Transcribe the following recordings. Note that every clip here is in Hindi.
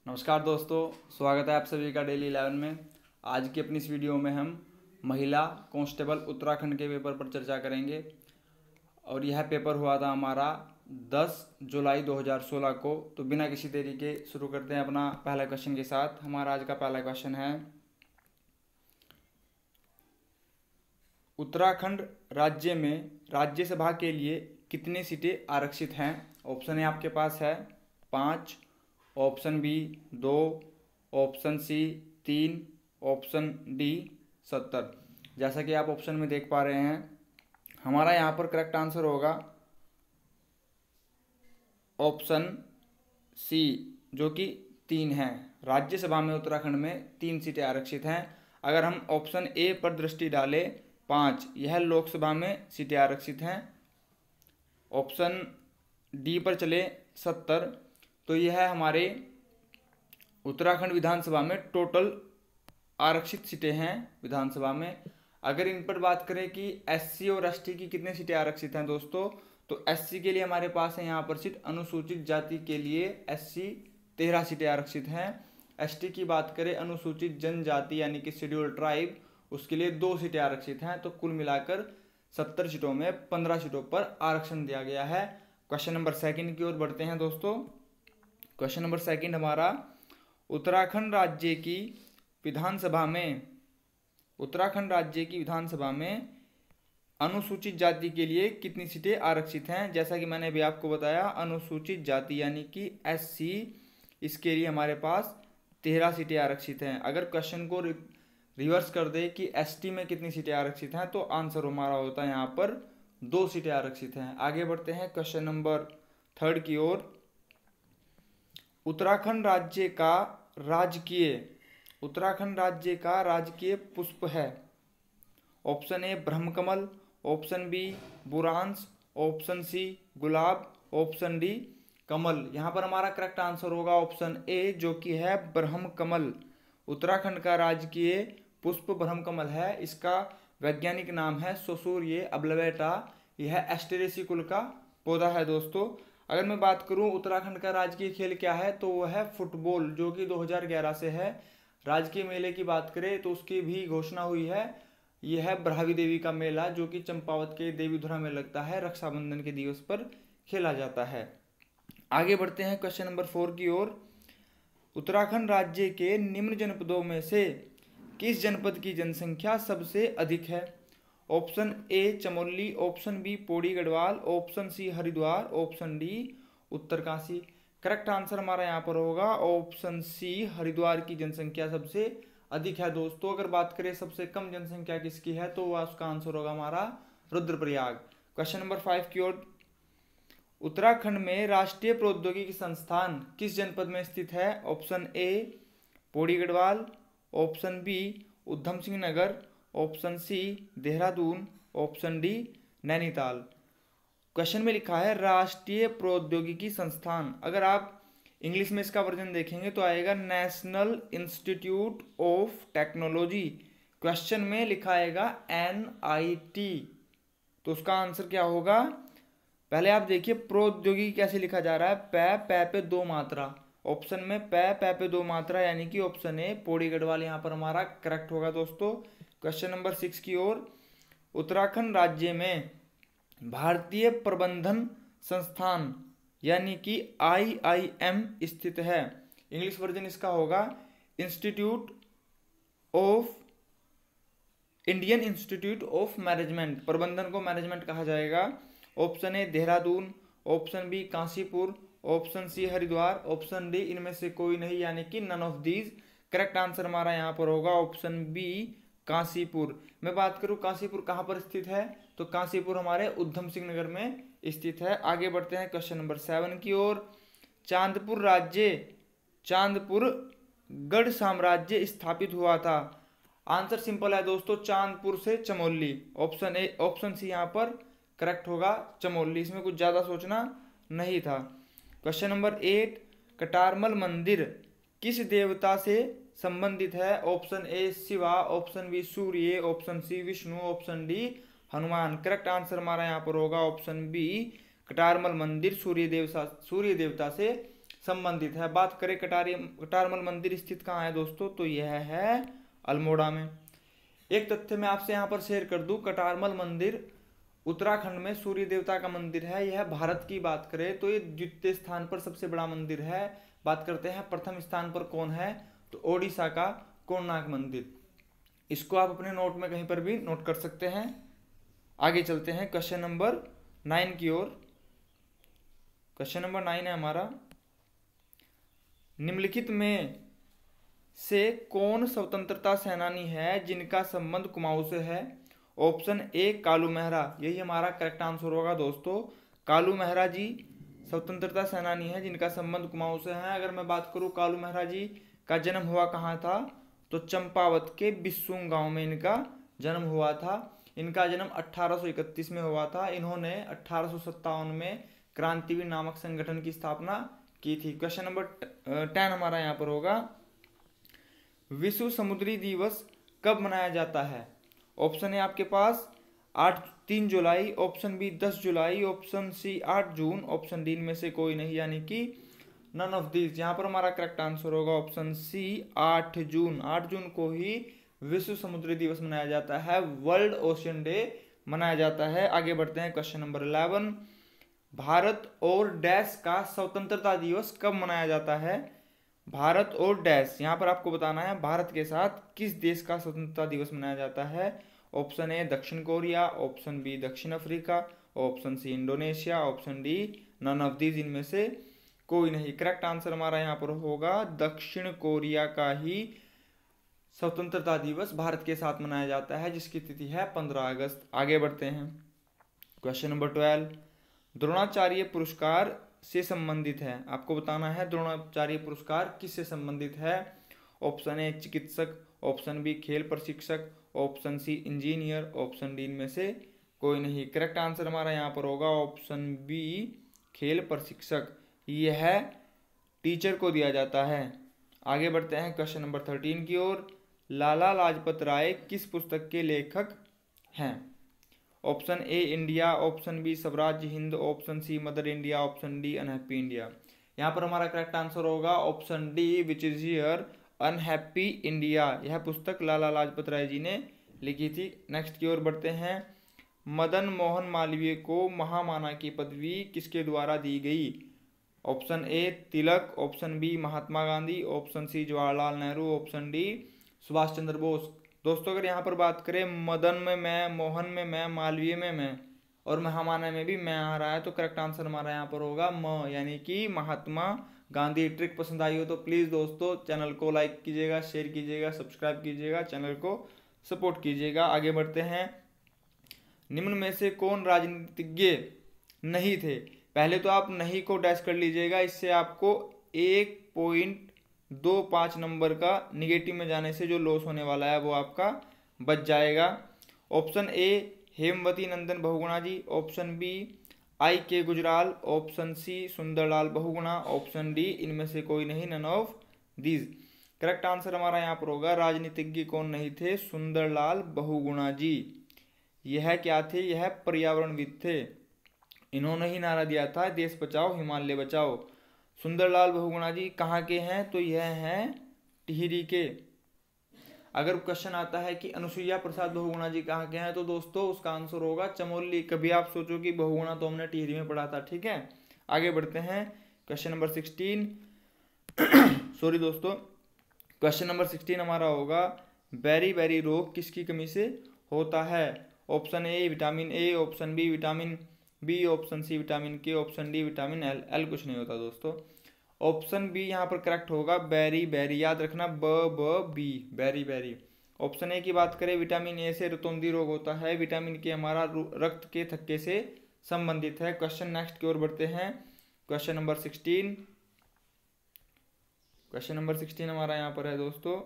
नमस्कार दोस्तों, स्वागत है आप सभी का डेली 11 में। आज की अपनी इस वीडियो में हम महिला कांस्टेबल उत्तराखंड के पेपर पर चर्चा करेंगे और यह पेपर हुआ था हमारा 10 जुलाई 2016 को। तो बिना किसी देरी के शुरू करते हैं अपना पहला क्वेश्चन के साथ। हमारा आज का पहला क्वेश्चन है, उत्तराखंड राज्य में राज्यसभा के लिए कितनी सीटें आरक्षित हैं? ऑप्शन ए आपके पास है 5, option B 2, option C 3, option D 70। जैसा कि आप ऑप्शन में देख पा रहे हैं, हमारा यहाँ पर करेक्ट आंसर होगा ऑप्शन सी, जो कि 3 है। राज्यसभा में उत्तराखंड में 3 सीटें आरक्षित हैं। अगर हम ऑप्शन ए पर दृष्टि डालें 5, यह लोकसभा में सीटें आरक्षित हैं। ऑप्शन डी पर चले 70, तो यह हमारे उत्तराखंड विधानसभा में टोटल आरक्षित सीटें हैं विधानसभा में। अगर इन पर बात करें कि एससी और एसटी की कितने सीटें आरक्षित हैं दोस्तों, तो एससी के लिए हमारे पास है यहाँ पर सीट, अनुसूचित जाति के लिए एससी 13 सीटें आरक्षित हैं। एसटी की बात करें अनुसूचित जनजाति यानी कि शेड्यूल्ड ट्राइब, उसके लिए 2 सीटें आरक्षित हैं। तो कुल मिलाकर 70 सीटों में 15 सीटों पर आरक्षण दिया गया है। क्वेश्चन नंबर 2 की ओर बढ़ते हैं दोस्तों। क्वेश्चन नंबर 2 हमारा, उत्तराखंड राज्य की विधानसभा में अनुसूचित जाति के लिए कितनी सीटें आरक्षित हैं? जैसा कि मैंने अभी आपको बताया, अनुसूचित जाति यानी कि एससी, इसके लिए हमारे पास 13 सीटें आरक्षित हैं। अगर क्वेश्चन को रिवर्स कर दे कि एसटी में कितनी सीटें आरक्षित हैं, तो आंसर हमारा होता है यहाँ पर 2 सीटें आरक्षित हैं। आगे बढ़ते हैं क्वेश्चन नंबर 3 की ओर। उत्तराखंड राज्य का राजकीय पुष्प है। ऑप्शन ए ब्रह्मकमल, ऑप्शन बी बुरांश, ऑप्शन सी गुलाब, ऑप्शन डी कमल। यहाँ पर हमारा करेक्ट आंसर होगा ऑप्शन ए, जो कि है ब्रह्मकमल। उत्तराखंड का राजकीय पुष्प ब्रह्मकमल है। इसका वैज्ञानिक नाम है सोसूरिया अब्लवेटा। यह एस्टेरेसी कुल का पौधा है दोस्तों। अगर मैं बात करूं उत्तराखंड का राजकीय खेल क्या है, तो वह है फुटबॉल, जो कि 2011 से है। राजकीय मेले की बात करें तो उसकी भी घोषणा हुई है। यह है ब्राह्वी देवी का मेला, जो कि चंपावत के देवीधुरा में लगता है। रक्षाबंधन के दिवस पर खेला जाता है। आगे बढ़ते हैं क्वेश्चन नंबर 4 की ओर। उत्तराखंड राज्य के निम्न जनपदों में से किस जनपद की जनसंख्या सबसे अधिक है? Option A Chamoli, option B Pauri Garhwal, option C Haridwar, option D Uttarkashi. Correct answer हमारा यहाँ पर होगा ऑप्शन सी, हरिद्वार की जनसंख्या सबसे अधिक है दोस्तों। अगर बात करें सबसे कम जनसंख्या किसकी है, तो वह उसका आंसर होगा हमारा रुद्रप्रयाग। क्वेश्चन नंबर 5 की ओर। उत्तराखंड में राष्ट्रीय प्रौद्योगिकी संस्थान किस जनपद में स्थित है? Option A Pauri Garhwal, option B Udham Singh Nagar, option C Dehradun, option D Nainital. Question में लिखा है राष्ट्रीय प्रौद्योगिकी संस्थान। अगर आप इंग्लिश में इसका वर्जन देखेंगे तो आएगा national institute of technology. Question में लिखा आएगा NIT, तो उसका आंसर क्या होगा? पहले आप देखिए प्रौद्योगिकी कैसे लिखा जा रहा है, पै पे 2 मात्रा। ऑप्शन में पै पे 2 मात्रा, यानी कि ऑप्शन ए पौड़ी गढ़वाल यहाँ पर हमारा करेक्ट होगा दोस्तों। क्वेश्चन नंबर 6 की ओर। उत्तराखंड राज्य में भारतीय प्रबंधन संस्थान यानी कि IIM स्थित है। इंग्लिश वर्जन इसका होगा इंडियन इंस्टीट्यूट ऑफ मैनेजमेंट। प्रबंधन को मैनेजमेंट कहा जाएगा। Option A Dehradun, option B Kashipur, option C Haridwar, option D इनमें से कोई नहीं, यानी कि none of these. Correct answer हमारा यहाँ पर होगा ऑप्शन बी काशीपुर। मैं बात करूँ काशीपुर कहाँ पर स्थित है, तो काशीपुर हमारे उधम सिंह नगर में स्थित है। आगे बढ़ते हैं क्वेश्चन नंबर 7 की ओर। चांदपुर गढ़ साम्राज्य स्थापित हुआ था। आंसर सिंपल है दोस्तों, चांदपुर से Chamoli. Option A, option C यहाँ पर करेक्ट होगा चमोली। इसमें कुछ ज्यादा सोचना नहीं था। क्वेश्चन नंबर 8, कटारमल मंदिर किस देवता से संबंधित है? Option A Shiva, option B Surya, option C Vishnu, option D Hanuman. Correct answer हमारा यहाँ पर होगा ऑप्शन बी, कटारमल मंदिर सूर्य देवता से संबंधित है। बात करें कटारमल मंदिर स्थित कहाँ है दोस्तों, तो यह है अल्मोड़ा में। एक तथ्य मैं आपसे यहाँ पर शेयर कर दूं, कटारमल मंदिर उत्तराखंड में सूर्य देवता का मंदिर है। यह भारत की बात करें तो ये द्वितीय स्थान पर सबसे बड़ा मंदिर है। बात करते हैं प्रथम स्थान पर कौन है, तो ओडिशा का कोणार्क मंदिर। इसको आप अपने नोट में कहीं पर भी नोट कर सकते हैं। आगे चलते हैं क्वेश्चन नंबर 9 की ओर। क्वेश्चन नंबर 9 है हमारा, निम्नलिखित में से कौन स्वतंत्रता सेनानी है जिनका संबंध कुमाऊं से है। ऑप्शन ए कालू मेहरा, यही हमारा करेक्ट आंसर होगा दोस्तों। कालू मेहरा जी स्वतंत्रता सेनानी है जिनका संबंध कुमाऊं से है। अगर मैं बात करूं कालू मेहरा जी का जन्म हुआ कहाँ था, तो चंपावत के बिस्सूंग गांव में इनका जन्म हुआ था। इनका जन्म 1831 में हुआ था। इन्होंने 1857 में क्रांतिवीर नामक संगठन की स्थापना की थी। क्वेश्चन नंबर 10 हमारा यहाँ पर होगा, विश्व समुद्री दिवस कब मनाया जाता है। ऑप्शन है आपके पास 3 जुलाई, ऑप्शन बी 10 जुलाई, ऑप्शन सी 8 जून, ऑप्शन डी में से कोई नहीं, यानी कि नन ऑफ दिस। यहाँ पर हमारा करेक्ट आंसर होगा ऑप्शन सी 8 जून। 8 जून को ही विश्व समुद्री दिवस मनाया जाता है, वर्ल्ड ओशियन डे मनाया जाता है। आगे बढ़ते हैं क्वेश्चन नंबर 11, भारत और डैश का स्वतंत्रता दिवस कब मनाया जाता है। भारत और डैश, यहाँ पर आपको बताना है भारत के साथ किस देश का स्वतंत्रता दिवस मनाया जाता है। ऑप्शन ए दक्षिण कोरिया, ऑप्शन बी दक्षिण Africa, option C Indonesia, option D none of these, इनमें से कोई नहीं। करेक्ट आंसर हमारा यहाँ पर होगा दक्षिण कोरिया का ही स्वतंत्रता दिवस भारत के साथ मनाया जाता है, जिसकी तिथि है 15 अगस्त। आगे बढ़ते हैं क्वेश्चन नंबर 12, द्रोणाचार्य पुरस्कार से संबंधित है। आपको बताना है द्रोणाचार्य पुरस्कार किससे संबंधित है। ऑप्शन ए चिकित्सक, ऑप्शन बी खेल प्रशिक्षक, option C engineer, option D में से कोई नहीं। करेक्ट आंसर हमारा यहाँ पर होगा ऑप्शन बी खेल प्रशिक्षक, यह टीचर को दिया जाता है। आगे बढ़ते हैं क्वेश्चन नंबर 13 की ओर, लाला लाजपत राय किस पुस्तक के लेखक हैं। Option A India, option B Swaraj Hind, option C mother India, option D unhappy India. यहाँ पर हमारा करेक्ट आंसर होगा option D which is here unhappy India. यह पुस्तक लाला लाजपत राय जी ने लिखी थी। नेक्स्ट की ओर बढ़ते हैं, मदन मोहन मालवीय को महामाना की पदवी किसके द्वारा दी गई। Option A Tilak, option B Mahatma Gandhi, option C Jawaharlal Nehru, option D Subhash Chandra Bose. दोस्तों अगर यहाँ पर बात करें मदन में मैं, मोहन में मैं, मालवीय में मैं और महामाना में भी मैं आ रहा है, तो करेक्ट आंसर हमारा यहाँ पर होगा म, यानी कि महात्मा गांधी। ट्रिक पसंद आई हो तो प्लीज़ दोस्तों चैनल को लाइक कीजिएगा, शेयर कीजिएगा, सब्सक्राइब कीजिएगा, चैनल को सपोर्ट कीजिएगा। आगे बढ़ते हैं, निम्न में से कौन राजनीतिज्ञ नहीं थे। पहले तो आप नहीं को डैश कर लीजिएगा, इससे आपको 1.25 नंबर का निगेटिव में जाने से जो लॉस होने वाला है वो आपका बच जाएगा। Option A Hemwati Nandan Bahuguna ji, option B I K Gujral, option C Sunderlal Bahuguna, option D इनमें से कोई नहीं, none of these. Correct answer हमारा यहाँ पर होगा राजनीतिज्ञ कौन नहीं थे, सुंदरलाल बहुगुणा जी। यह क्या थे, यह पर्यावरणविद थे। इन्होंने ही नारा दिया था देश बचाओ हिमालय बचाओ। सुंदरलाल बहुगुणा जी कहाँ के हैं, तो यह हैं टिहरी के। अगर क्वेश्चन आता है कि अनुसुईया प्रसाद बहुगुणा जी कहाँ के हैं, तो दोस्तों उसका आंसर होगा चमोली। कभी आप सोचो कि बहुगुणा तो हमने टिहरी में पढ़ा था, ठीक है। आगे बढ़ते हैं क्वेश्चन नंबर 16 सॉरी दोस्तों, क्वेश्चन नंबर 16 हमारा होगा, बेरी बेरी रोग किसकी कमी से होता है। Option A vitamin A, option B vitamin B, option C vitamin K, option D vitamin L. L कुछ नहीं होता दोस्तों। ऑप्शन बी यहाँ पर करेक्ट होगा, बेरी बेरी, याद रखना B, beriberi. Option A की बात करें, विटामिन ए से रतौंधी रोग होता है, विटामिन के हमारा रक्त के थक्के से संबंधित है। क्वेश्चन नेक्स्ट की ओर बढ़ते हैं, क्वेश्चन नंबर 16। क्वेश्चन नंबर 16 हमारा यहाँ पर है दोस्तों,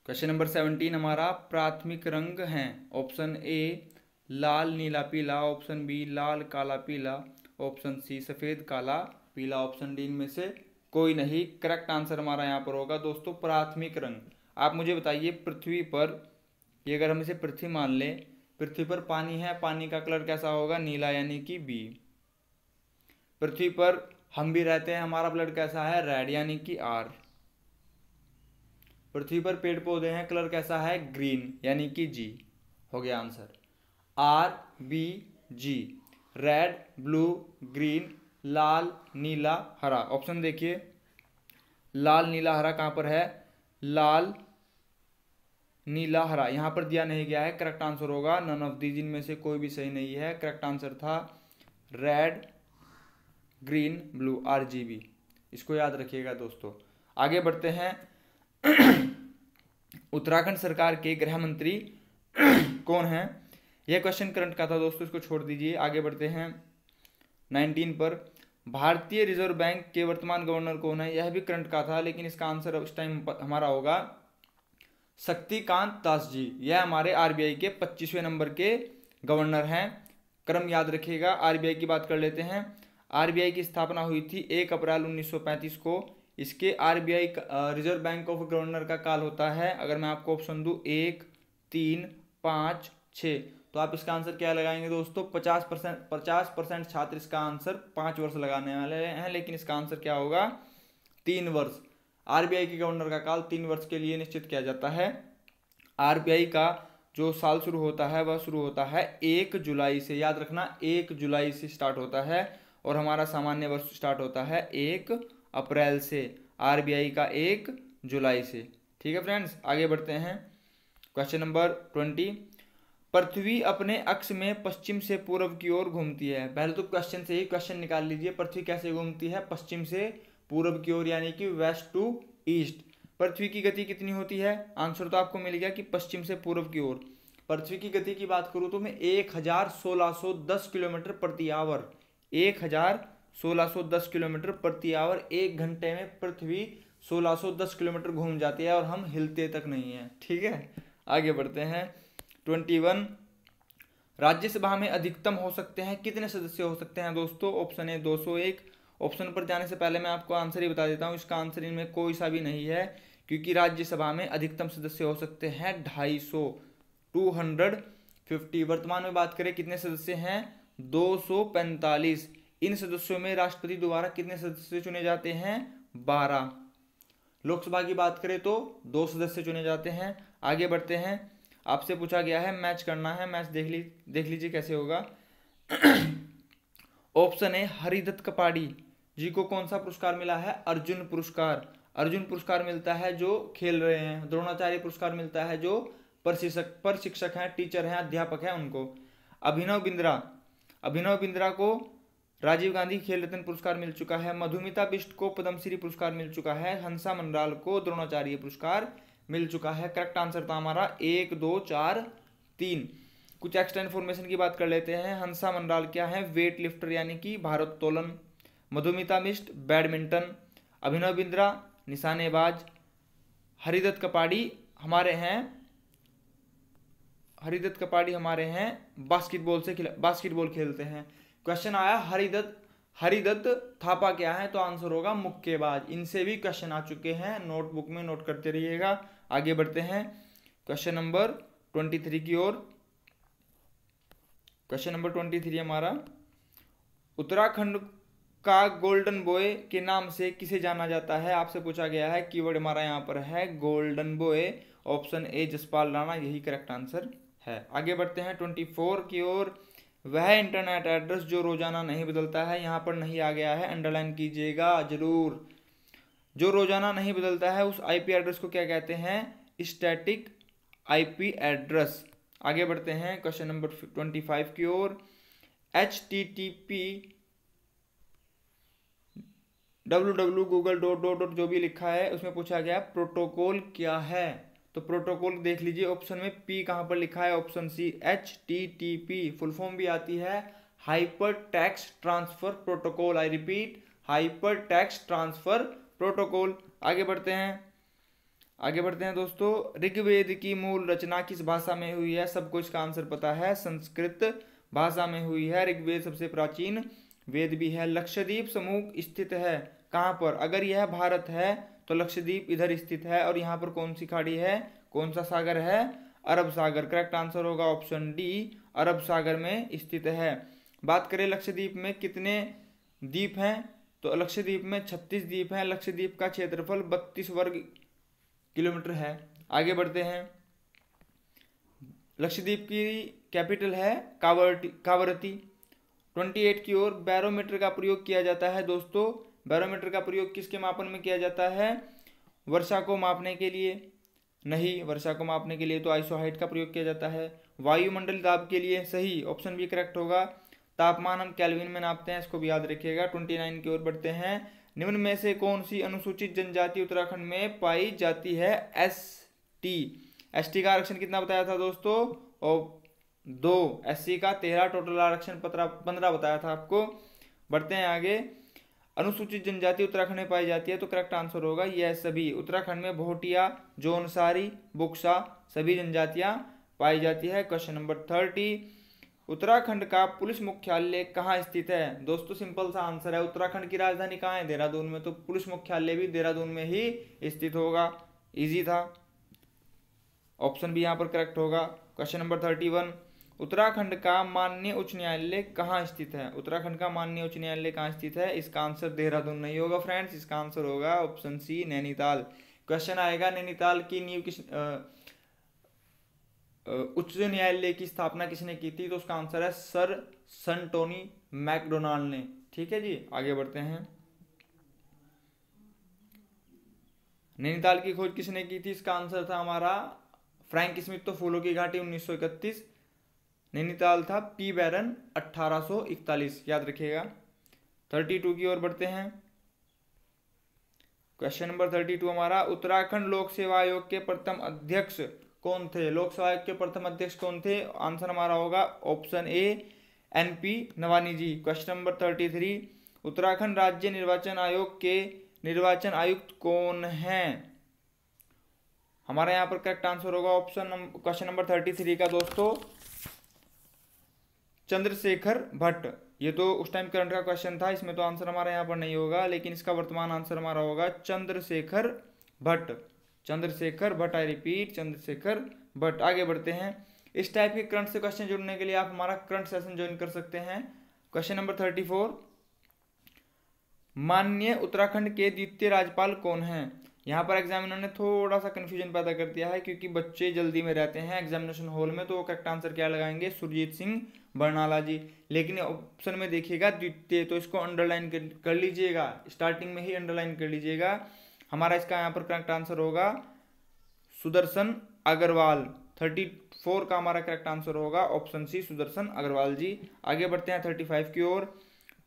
क्वेश्चन नंबर 17 हमारा प्राथमिक रंग हैं। ऑप्शन ए लाल नीला पीला, ऑप्शन बी लाल काला पीला, ऑप्शन सी सफ़ेद काला पीला, ऑप्शन डी में से कोई नहीं। करेक्ट आंसर हमारा यहाँ पर होगा दोस्तों प्राथमिक रंग। आप मुझे बताइए पृथ्वी पर, ये अगर हम इसे पृथ्वी मान लें, पृथ्वी पर पानी है, पानी का कलर कैसा होगा, नीला, यानी कि बी। पृथ्वी पर हम भी रहते हैं, हमारा ब्लड कैसा है, रेड, यानी कि आर। पृथ्वी पर पेड़ पौधे हैं, कलर कैसा है, ग्रीन, यानी कि जी। हो गया आंसर, आर बी जी। रेड, ब्लू, ग्रीन, लाल, नीला, हरा। ऑप्शन देखिए, लाल नीला हरा कहां पर है, लाल नीला हरा यहां पर दिया नहीं गया है। करेक्ट आंसर होगा नन ऑफ दीज, इनमें से कोई भी सही नहीं है। करेक्ट आंसर था रेड, ग्रीन, ब्लू, आरजीबी। इसको याद रखिएगा दोस्तों। आगे बढ़ते हैं। उत्तराखंड सरकार के गृह मंत्री कौन है? यह क्वेश्चन करंट का था दोस्तों, इसको छोड़ दीजिए। आगे बढ़ते हैं 19 पर। भारतीय रिजर्व बैंक के वर्तमान गवर्नर कौन है? यह भी करंट का था, लेकिन इसका आंसर उस टाइम हमारा होगा शक्तिकांत दास जी। यह हमारे आरबीआई के 25वें नंबर के गवर्नर हैं। क्रम याद रखिएगा। आरबीआई की बात कर लेते हैं। आरबीआई की स्थापना हुई थी 1 अप्रैल 1935 को। इसके RBI reserve bank of governor का काल होता है, अगर मैं आपको ऑप्शन दूं 1, 3, 5, 6, तो आप इसका आंसर क्या लगाएंगे दोस्तों? 50% छात्र इसका आंसर 5 वर्ष लगाने वाले हैं, लेकिन इसका आंसर क्या होगा? 3 वर्ष। आरबीआई के गवर्नर का काल 3 वर्ष के लिए निश्चित किया जाता है। आरबीआई का जो साल शुरू होता है वह शुरू होता है 1 जुलाई से। याद रखना, 1 जुलाई से स्टार्ट होता है, और हमारा सामान्य वर्ष स्टार्ट होता है 1 अप्रैल से। आरबीआई का 1 जुलाई से। ठीक है फ्रेंड्स, आगे बढ़ते हैं। Question number 20। पृथ्वी अपने अक्ष में पश्चिम से पूर्व की ओर घूमती है। पहले तो क्वेश्चन से ही क्वेश्चन निकाल लीजिए, पृथ्वी कैसे घूमती है? पश्चिम से पूर्व की ओर, यानी कि वेस्ट टू ईस्ट। पृथ्वी की गति कितनी होती है? आंसर तो आपको मिल गया कि पश्चिम से पूर्व की ओर। पृथ्वी की गति की बात करूं तो मैं 11,1610 किलोमीटर प्रति आवर, 11,1610 किलोमीटर प्रति आवर। 1 घंटे में पृथ्वी 1610 किलोमीटर घूम जाती है, और हम हिलते तक नहीं है। ठीक है, आगे बढ़ते हैं। 21। राज्यसभा में अधिकतम हो सकते हैं कितने सदस्य हो सकते हैं दोस्तों? ऑप्शन ए 201। ऑप्शन पर जाने से पहले मैं आपको आंसर ही बता देता हूं, इसका आंसर इनमें कोई सा भी नहीं है, क्योंकि राज्यसभा में अधिकतम सदस्य हो सकते हैं 250, 250। वर्तमान में बात करें कितने सदस्य हैं? 245। इन सदस्यों में राष्ट्रपति द्वारा कितने सदस्य चुने जाते हैं? 12। लोकसभा की बात करें तो 2 सदस्य चुने जाते हैं। आगे बढ़ते हैं। आपसे पूछा गया है मैच करना है, मैच देख लीजिए कैसे होगा। ऑप्शन ए हरिदत्त कपाड़ी जी को कौन सा पुरस्कार मिला है? अर्जुन पुरस्कार। अर्जुन पुरस्कार मिलता है जो खेल रहे हैं। द्रोणाचार्य पुरस्कार मिलता है जो प्रशिक्षक हैं, टीचर हैं, अध्यापक हैं, उनको। अभिनव बिंद्रा को राजीव गांधी खेल रत्न पुरस्कार मिल चुका है। मधुमिता बिष्ट को पद्मश्री पुरस्कार मिल चुका है। हंसा मंडराल को द्रोणाचार्य पुरस्कार मिल चुका है। करेक्ट आंसर था हमारा 1, 2, 4, 3। कुछ एक्स्ट्रा इन्फॉर्मेशन की बात कर लेते हैं। हंसा मंडराल क्या है? वेट लिफ्टर, यानी कि भारोत्तोलन। मधुमिता बिष्ट बैडमिंटन। अभिनव बिंद्रा निशानेबाज। हरिदत्त कपाड़ी हमारे हैं बास्केटबॉल खेलते हैं। क्वेश्चन आया हरिदत्त थापा क्या है? तो आंसर होगा मुक्केबाज। इनसे भी क्वेश्चन आ चुके हैं, नोटबुक में नोट करते रहिएगा। आगे बढ़ते हैं क्वेश्चन नंबर 23 की ओर। क्वेश्चन नंबर 23 हमारा, उत्तराखंड का गोल्डन बॉय के नाम से किसे जाना जाता है? आपसे पूछा गया है, कीवर्ड हमारा यहाँ पर है golden boy. Option A Jaspal Rana, यही करेक्ट आंसर है। आगे बढ़ते हैं 24 की ओर। वह इंटरनेट एड्रेस जो रोजाना नहीं बदलता है, यहाँ पर नहीं आ गया है, अंडरलाइन कीजिएगा जरूर। जो रोजाना नहीं बदलता है उस आईपी एड्रेस को क्या कहते हैं? Static IP address. आगे बढ़ते हैं क्वेश्चन नंबर 25 की ओर। http www.google. जो भी लिखा है उसमें पूछा गया प्रोटोकॉल क्या है? तो प्रोटोकॉल देख लीजिए, ऑप्शन में पी कहां पर लिखा है? Option C HTTP। Full form भी आती है hypertext transfer protocol. I repeat, hypertext transfer protocol. आगे बढ़ते हैं दोस्तों। ऋग्वेद की मूल रचना किस भाषा में हुई है? सबको इसका आंसर पता है, संस्कृत भाषा में हुई है। ऋग्वेद सबसे प्राचीन वेद भी है। लक्षद्वीप समूह स्थित है कहां पर? अगर यह भारत है तो लक्षद्वीप इधर स्थित है, और यहाँ पर कौन सी खाड़ी है, कौन सा सागर है? अरब सागर। करेक्ट आंसर होगा ऑप्शन डी, अरब सागर में स्थित है। बात करें लक्षद्वीप में कितने द्वीप हैं, तो लक्षद्वीप में 36 द्वीप हैं। लक्षद्वीप का क्षेत्रफल 32 वर्ग किलोमीटर है। आगे बढ़ते हैं। लक्षद्वीप की कैपिटल है कावरती। 28 की ओर बैरोमीटर का प्रयोग किया जाता है। दोस्तों बैरोमीटर का प्रयोग किसके मापन में किया जाता है, वर्षा को मापने के लिए नहीं, वर्षा को मापने के लिए तो आइसोहाइट का प्रयोग किया जाता है। वायुमंडल दाब के लिए सही, ऑप्शन बी करेक्ट होगा। तापमान हम केल्विन में नापते हैं, इसको भी याद रखिएगा। 29 की ओर बढ़ते हैं। निम्न में से कौन सी अनुसूचित जनजाति उत्तराखंड में पाई जाती है, एसटी। एसटी का आरक्षण कितना बताया था दोस्तों, और 2। एससी का 13, टोटल आरक्षण 15 बताया था आपको। बढ़ते हैं आगे। अनुसूचित जनजाति उत्तराखंड में पाई जाती है, तो करेक्ट आंसर होगा यह सभी। उत्तराखंड में भोटिया, जौनसारी, बुक्सा सभी जनजातियां पाई जाती है। क्वेश्चन नंबर 30, उत्तराखंड का पुलिस मुख्यालय कहाँ स्थित है। दोस्तों सिंपल सा आंसर है, उत्तराखंड की राजधानी कहाँ है, देहरादून में, तो पुलिस मुख्यालय भी देहरादून में ही स्थित होगा। इजी था, ऑप्शन भी यहाँ पर करेक्ट होगा। क्वेश्चन नंबर 31, उत्तराखंड का माननीय उच्च न्यायालय कहाँ स्थित है। उत्तराखंड का माननीय उच्च न्यायालय कहाँ स्थित है, इसका आंसर देहरादून नहीं होगा फ्रेंड्स, इसका आंसर होगा ऑप्शन सी, नैनीताल। क्वेश्चन आएगा नैनीताल की नींव किस उच्च न्यायालय की स्थापना किसने की थी, तो उसका आंसर है सर सनटोनी मैकडोनाल्ड ने। ठीक है जी, आगे बढ़ते हैं। नैनीताल की खोज किसने की थी, इसका आंसर था हमारा फ्रैंक स्मिथ, तो फूलों की घाटी 1931। नैनीताल था पी बैरन 1841, याद रखिएगा। 32 की ओर बढ़ते हैं। क्वेश्चन नंबर 32 हमारा, उत्तराखंड लोक सेवा आयोग के प्रथम अध्यक्ष कौन थे। लोक सेवा आयोग के प्रथम अध्यक्ष कौन थे, आंसर हमारा होगा option A, NP Navani ji. Question number 33, उत्तराखंड राज्य निर्वाचन आयोग के निर्वाचन आयुक्त कौन हैं। हमारा यहाँ पर करेक्ट आंसर होगा क्वेश्चन नंबर 33 का दोस्तों चंद्रशेखर भट्ट। ये तो उस टाइम करंट का क्वेश्चन था, इसमें तो आंसर हमारा यहाँ पर नहीं होगा, लेकिन इसका वर्तमान आंसर हमारा होगा चंद्रशेखर भट्ट। Chandrashekhar Bhatt, I repeat, Chandrashekhar Bhatt. आगे बढ़ते हैं। इस टाइप के करंट से क्वेश्चन जुड़ने के लिए आप हमारा करंट सेशन ज्वाइन कर सकते हैं। क्वेश्चन नंबर 34, माननीय उत्तराखंड के द्वितीय राज्यपाल कौन हैं। यहाँ पर एग्जामिनर ने थोड़ा सा कंफ्यूजन पैदा कर दिया है, क्योंकि बच्चे जल्दी में रहते हैं एग्जामिनेशन हॉल में, तो वो करेक्ट आंसर क्या लगाएंगे, सुरजीत सिंह बरनाला जी। लेकिन ऑप्शन में देखिएगा द्वितीय, तो इसको अंडरलाइन कर लीजिएगा, स्टार्टिंग में ही अंडरलाइन कर लीजिएगा। हमारा इसका यहाँ पर करेक्ट आंसर होगा सुदर्शन अग्रवाल। 34 का हमारा करेक्ट आंसर होगा ऑप्शन सी, सुदर्शन अग्रवाल जी। आगे बढ़ते हैं 35 की ओर।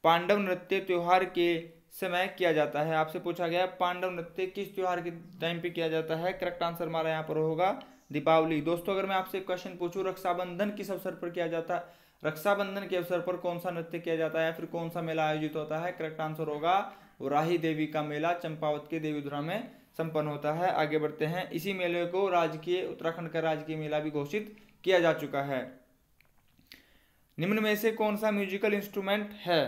पांडव नृत्य त्योहार के समय किया जाता है। आपसे पूछा गया पांडव नृत्य किस त्योहार के टाइम पे किया जाता है, करेक्ट आंसर हमारा यहाँ पर होगा दीपावली। दोस्तों अगर मैं आपसे क्वेश्चन पूछूं रक्षाबंधन किस अवसर पर किया जाता है, रक्षाबंधन के अवसर पर कौन सा नृत्य किया जाता है, फिर कौन सा मेला आयोजित होता है, करेक्ट आंसर होगा राही देवी का मेला चंपावत के देवीधुरा में संपन्न होता है। आगे बढ़ते हैं। इसी मेले को राजकीय उत्तराखंड का राजकीय मेला भी घोषित किया जा चुका है। निम्न में से कौन सा म्यूजिकल इंस्ट्रूमेंट है।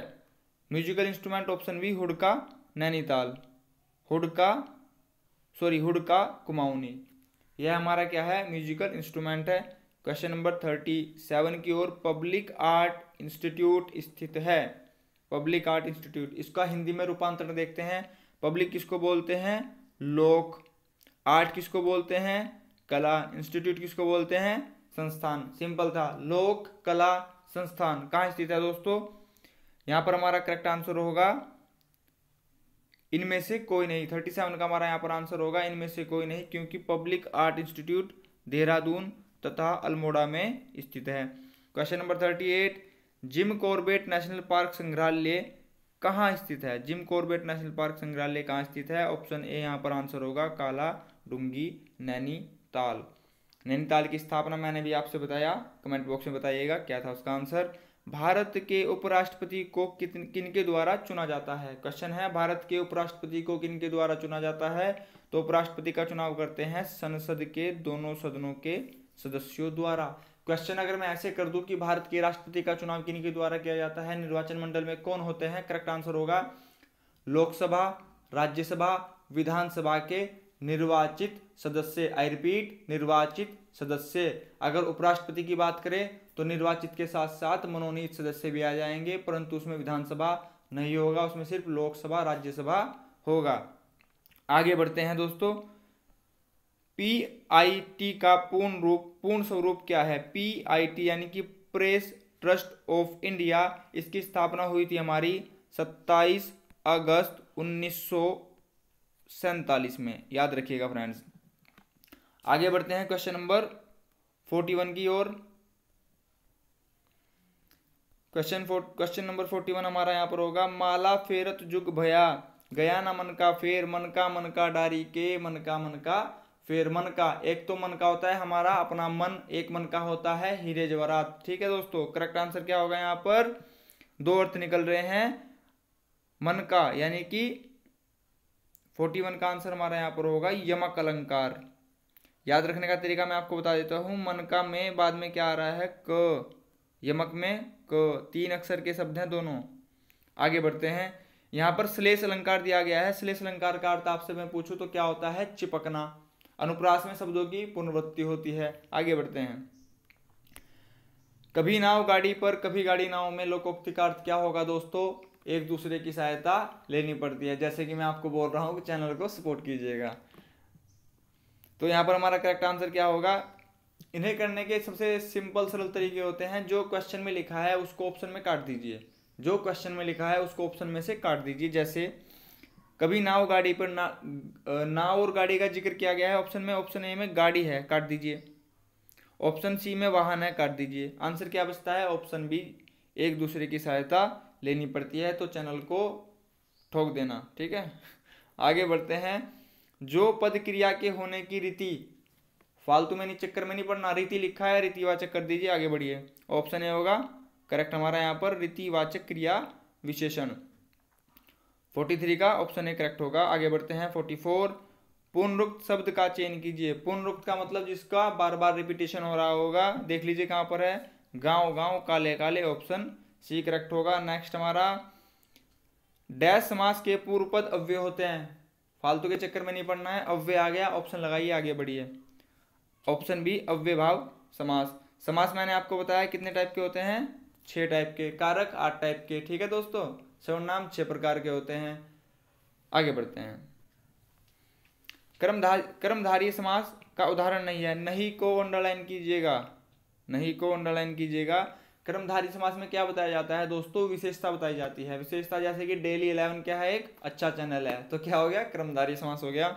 म्यूजिकल इंस्ट्रूमेंट ऑप्शन बी, हुडका नैनीताल, हुडका कुमाऊनी, यह हमारा क्या है, म्यूजिकल इंस्ट्रूमेंट है। क्वेश्चन नंबर 37 की ओर। पब्लिक आर्ट इंस्टीट्यूट स्थित है। पब्लिक आर्ट इंस्टीट्यूट, इसका हिंदी में रूपांतरण देखते हैं। पब्लिक किसको बोलते हैं, लोक। आर्ट किसको बोलते हैं, कला। इंस्टीट्यूट किसको बोलते हैं, संस्थान। सिंपल था, लोक कला संस्थान कहाँ स्थित है दोस्तों। यहाँ पर हमारा करेक्ट आंसर होगा इनमें से कोई नहीं। 37 का हमारा यहाँ पर आंसर होगा इनमें से कोई नहीं, क्योंकि पब्लिक आर्ट इंस्टीट्यूट देहरादून तथा अल्मोड़ा में स्थित है। Question number 38, Jim Corbett national park संग्रहालय कहाँ स्थित है। जिम कॉर्बेट नेशनल पार्क संग्रहालय कहाँ स्थित है, ऑप्शन ए यहाँ पर आंसर होगा काला डूंगी नैनीताल। नैनीताल की स्थापना मैंने भी आपसे बताया, कमेंट बॉक्स में बताइएगा क्या था उसका आंसर। भारत के उपराष्ट्रपति को किनके द्वारा चुना जाता है। क्वेश्चन है भारत के उपराष्ट्रपति को किनके द्वारा चुना जाता है, तो उपराष्ट्रपति का चुनाव करते हैं संसद के दोनों सदनों के सदस्यों द्वारा। क्वेश्चन अगर मैं ऐसे कर दूं कि भारत के राष्ट्रपति का चुनाव किनके द्वारा किया जाता है, निर्वाचन मंडल में कौन होते हैं, करेक्ट आंसर होगा लोकसभा, राज्यसभा, विधानसभा के निर्वाचित सदस्य। आई रिपीट, निर्वाचित सदस्य। अगर उपराष्ट्रपति की बात करें तो निर्वाचित के साथ साथ मनोनीत सदस्य भी आ जाएंगे, परंतु उसमें विधानसभा नहीं होगा, उसमें सिर्फ लोकसभा राज्यसभा होगा। आगे बढ़ते हैं दोस्तों। PIT का पूर्ण स्वरूप क्या है? PIT यानी कि प्रेस ट्रस्ट ऑफ इंडिया, इसकी स्थापना हुई थी हमारी 27 अगस्त 1947 में, याद रखिएगा फ्रेंड्स। आगे बढ़ते हैं क्वेश्चन नंबर 41 की ओर। क्वेश्चन नंबर 41 हमारा यहाँ पर होगा, माला फेरत जुग भया, गया ना मन का फेर, मन का डारी के, मन का फेर। मन का, एक तो मन का होता है हमारा अपना मन, एक मन का होता है हीरे जवाहरात। ठीक है दोस्तों, करेक्ट आंसर क्या होगा? यहाँ पर दो अर्थ निकल रहे हैं मन का, यानी कि 41 का आंसर हमारा यहाँ पर होगा यमक अलंकार। याद रखने का तरीका मैं आपको बता देता हूं। मन का में बाद में क्या आ रहा है? क। यमक में क, 3 अक्षर के शब्द हैं दोनों। आगे बढ़ते हैं। यहाँ पर श्लेष अलंकार दिया गया है। श्लेष अलंकार का अर्थ आपसे मैं पूछूं तो क्या होता है? चिपकना। अनुप्रास में शब्दों की पुनर्वृत्ति होती है। आगे बढ़ते हैं। कभी नाव गाड़ी पर, कभी गाड़ी नाव में, लोकोक्ति का अर्थ क्या होगा दोस्तों? एक दूसरे की सहायता लेनी पड़ती है। जैसे कि मैं आपको बोल रहा हूं कि चैनल को सपोर्ट कीजिएगा। तो यहाँ पर हमारा करेक्ट आंसर क्या होगा? इन्हें करने के सबसे सिंपल सरल तरीके होते हैं। जो क्वेश्चन में लिखा है उसको ऑप्शन में काट दीजिए। जो क्वेश्चन में लिखा है उसको ऑप्शन में से काट दीजिए। जैसे कभी नाव गाड़ी पर, नाव और गाड़ी का जिक्र किया गया है ऑप्शन में। ऑप्शन ए में गाड़ी है, काट दीजिए। ऑप्शन सी में वाहन है, काट दीजिए। आंसर क्या बचता है? ऑप्शन बी, एक दूसरे की सहायता लेनी पड़ती है। तो चैनल को ठोक देना। ठीक है, आगे बढ़ते हैं। जो पद क्रिया के होने की रीति, फालतू में नहीं, चक्कर में नहीं पढ़ना। रीति लिखा है, रीतिवाचक कर दीजिए। आगे बढ़िए। ऑप्शन ए होगा करेक्ट हमारा यहाँ पर, रीतिवाचक क्रिया विशेषण। 43 का ऑप्शन ए करेक्ट होगा। आगे बढ़ते हैं 44। पुनरुक्त शब्द का चयन कीजिए। पुनरुक्त का मतलब जिसका बार बार रिपीटेशन हो रहा होगा। देख लीजिए कहाँ पर है? गांव गांव, काले काले। ऑप्शन सी करेक्ट होगा। नेक्स्ट हमारा, डैश समास के पूर्व पद अव्यय होते हैं। फालतू के चक्कर में नहीं पढ़ना है। अव्यय आ गया, ऑप्शन लगाइए। आगे बढ़िए। ऑप्शन बी, अव्यय भाव समास। समास मैंने आपको बताया कितने टाइप के होते हैं? 6 टाइप के। कारक 8 टाइप के। ठीक है दोस्तों, सर्वनाम 6 प्रकार के होते हैं। आगे बढ़ते हैं। कर्मधारय समास का उदाहरण नहीं है। नहीं को अंडरलाइन कीजिएगा, नहीं को अंडरलाइन कीजिएगा। कर्मधारय समास में क्या बताया जाता है दोस्तों? विशेषता बताई जाती है। विशेषता जैसे कि डेली 11 क्या है? एक अच्छा चैनल है। तो क्या हो गया? कर्मधारय समास हो गया।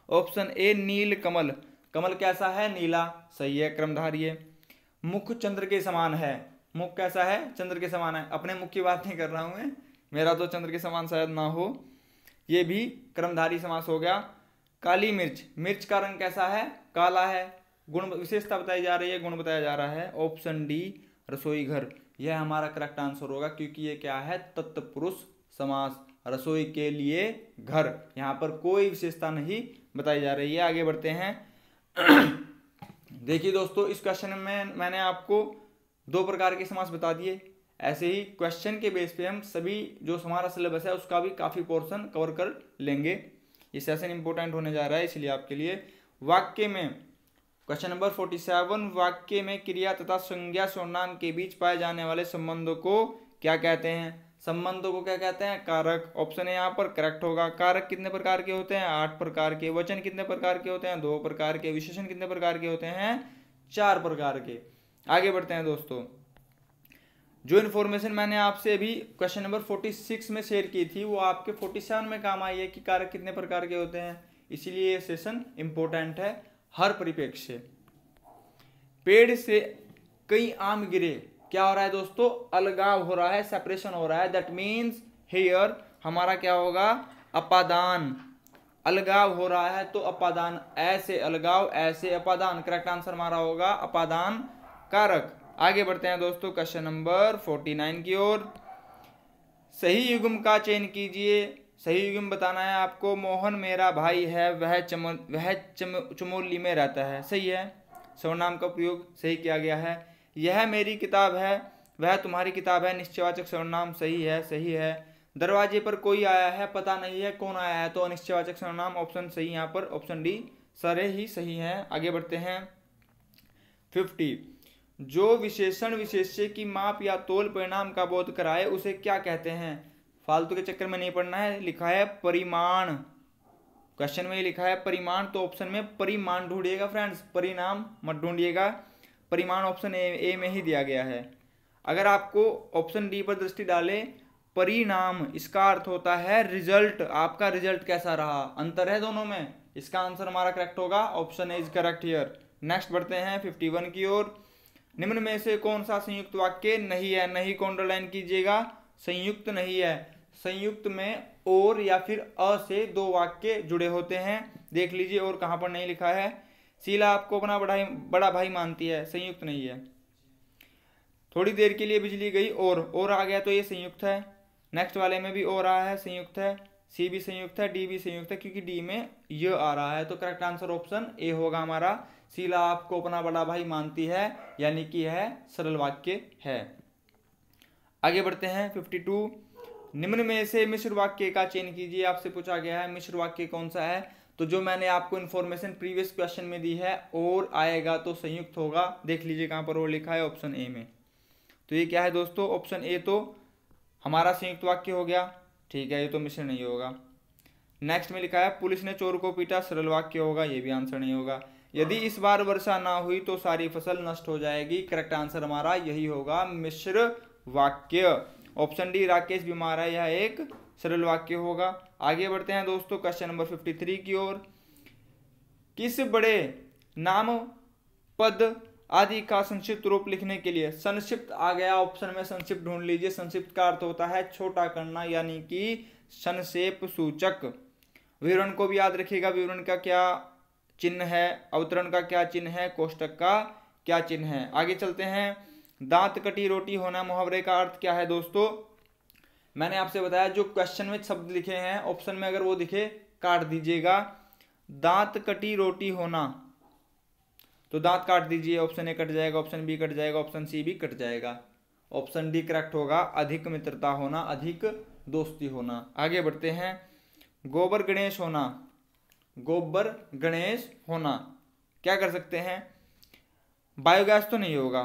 Option A, Neel Kamal. कमल कैसा है? नीला। सही है, कर्मधारय। मुख चंद्र के समान है। मुख कैसा है? चंद्र के समान है। अपने मुख की बात नहीं कर रहा हूं मैं, मेरा तो चंद्र के समान शायद ना हो। ये भी कर्मधारय समास हो गया। काली मिर्च, मिर्च का रंग कैसा है? काला है। गुण, विशेषता बताई जा रही है, गुण बताया जा रहा है। ऑप्शन डी, रसोई घर। यह हमारा करेक्ट आंसर होगा, क्योंकि ये क्या है? तत्पुरुष समास। रसोई के लिए घर, यहाँ पर कोई विशेषता नहीं बताई जा रही है। आगे बढ़ते हैं। देखिए दोस्तों, इस क्वेश्चन में मैंने आपको 2 प्रकार के समास बता दिए। ऐसे ही क्वेश्चन के बेस पे हम सभी जो हमारा सिलेबस है उसका भी काफी पोर्शन कवर कर लेंगे। ये सेशन इंपॉर्टेंट होने जा रहा है, इसलिए आपके लिए। वाक्य में क्वेश्चन नंबर 47, वाक्य में क्रिया तथा संज्ञा सर्वनाम के बीच पाए जाने वाले संबंधों को क्या कहते हैं? संबंधों को क्या कहते हैं? कारक। ऑप्शन है यहाँ पर करेक्ट होगा। कारक कितने प्रकार के होते हैं? 8 प्रकार के। वचन कितने प्रकार के होते हैं? 2 प्रकार के। विशेषण कितने प्रकार के होते हैं? 4 प्रकार के। आगे बढ़ते हैं दोस्तों। जो इन्फॉर्मेशन मैंने आपसे अभी क्वेश्चन नंबर 46 में शेयर की थी, वो आपके 47 में काम आई है कि कारक कितने प्रकार के होते हैं। इसीलिए ये सेशन इंपॉर्टेंट है हर परिप्रेक्ष्य से। पेड़ से कई आम गिरे, क्या हो रहा है दोस्तों? अलगाव हो रहा है, सेपरेशन हो रहा है। दैट मीन्स हियर हमारा क्या होगा? अपादान। अलगाव हो रहा है तो अपादान। ऐसे अलगाव, ऐसे अपादान। करेक्ट आंसर हमारा होगा अपादान कारक। आगे बढ़ते हैं दोस्तों क्वेश्चन नंबर 49 की ओर। सही युग्म का चयन कीजिए। सही युग्म बताना है आपको। मोहन मेरा भाई है, वह चमोली में रहता है। सही है। सर्वनाम का प्रयोग सही किया गया है। यह मेरी किताब है, वह तुम्हारी किताब है। निश्चयवाचक सर्वनाम सही है, सही है। दरवाजे पर कोई आया है, पता नहीं है कौन आया है, तो अनिश्चयवाचक सर्वनाम ऑप्शन सही यहाँ पर, ऑप्शन डी सारे ही सही हैं। आगे बढ़ते हैं 50। जो विशेषण विशेष्य की माप या तोल परिणाम का बोध कराए उसे क्या कहते हैं? फालतू के चक्कर में नहीं पढ़ना है, लिखा है परिमाण, क्वेश्चन में लिखा है परिमाण, तो ऑप्शन में परिमाण ढूंढिएगा फ्रेंड्स, परिणाम मत ढूंढिएगा। परिमाण ऑप्शन ए में ही दिया गया है। अगर आपको ऑप्शन डी पर दृष्टि डाले, परिणाम इसका अर्थ होता है रिजल्ट, आपका रिजल्ट कैसा रहा, अंतर है दोनों में। इसका आंसर हमारा करेक्ट होगा, option A is correct here. Next बढ़ते हैं 51 की ओर। निम्न में से कौन सा संयुक्त वाक्य नहीं है? नहीं को अंडरलाइन कीजिएगा, संयुक्त नहीं है। संयुक्त में और या फिर अ से दो वाक्य जुड़े होते हैं, देख लीजिए और कहां पर नहीं लिखा है। शीला आपको अपना बड़ा भाई मानती है, संयुक्त नहीं है। थोड़ी देर के लिए बिजली गई और आ गया तो ये संयुक्त है। नेक्स्ट वाले में भी और आ है, संयुक्त है। सी भी संयुक्त है, डी भी संयुक्त है, क्योंकि डी में य आ रहा है, तो करेक्ट आंसर ऑप्शन ए होगा हमारा। शीला आपको अपना बड़ा भाई मानती है, यानी कि यह सरल वाक्य है। आगे बढ़ते हैं 52। निम्न में से मिश्र वाक्य का चयन कीजिए। आपसे पूछा गया है मिश्र वाक्य कौन सा है, तो जो मैंने आपको इन्फॉर्मेशन प्रीवियस क्वेश्चन में दी है, और आएगा तो संयुक्त होगा। देख लीजिए कहां पर और लिखा है, ऑप्शन ए में। तो ये क्या है दोस्तों, ऑप्शन ए तो हमारा संयुक्त वाक्य हो गया, ठीक है, ये तो मिश्र नहीं होगा। नेक्स्ट में लिखा है पुलिस ने चोर को पीटा, सरल वाक्य होगा, ये भी आंसर नहीं होगा। यदि इस बार वर्षा ना हुई तो सारी फसल नष्ट हो जाएगी, करेक्ट आंसर हमारा यही होगा, मिश्र वाक्य। ऑप्शन डी राकेश बीमार है, यह एक सरल वाक्य होगा। आगे बढ़ते हैं दोस्तों क्वेश्चन नंबर 53 की ओर। किस बड़े नाम पद आदि का संक्षिप्त रूप लिखने के लिए, संक्षिप्त आ गया ऑप्शन में, संक्षिप्त ढूंढ लीजिए। संक्षिप्त का अर्थ होता है छोटा करना, यानी कि संक्षेप सूचक। विवरण को भी याद रखिएगा, विवरण का क्या चिन्ह है, अवतरण का क्या चिन्ह है, कोष्टक का क्या चिन्ह है। आगे चलते हैं। दांत कटी रोटी होना मुहावरे का अर्थ क्या है दोस्तों? मैंने आपसे बताया जो क्वेश्चन में शब्द लिखे हैं ऑप्शन में अगर वो दिखे काट दीजिएगा। दांत कटी रोटी होना, तो दांत काट दीजिए, ऑप्शन ए कट जाएगा, ऑप्शन बी कट जाएगा, ऑप्शन सी भी कट जाएगा। ऑप्शन डी करेक्ट होगा, अधिक मित्रता होना, अधिक दोस्ती होना। आगे बढ़ते हैं। गोबर गणेश होना, गोबर गणेश होना, क्या कर सकते हैं? बायोगैस तो नहीं होगा,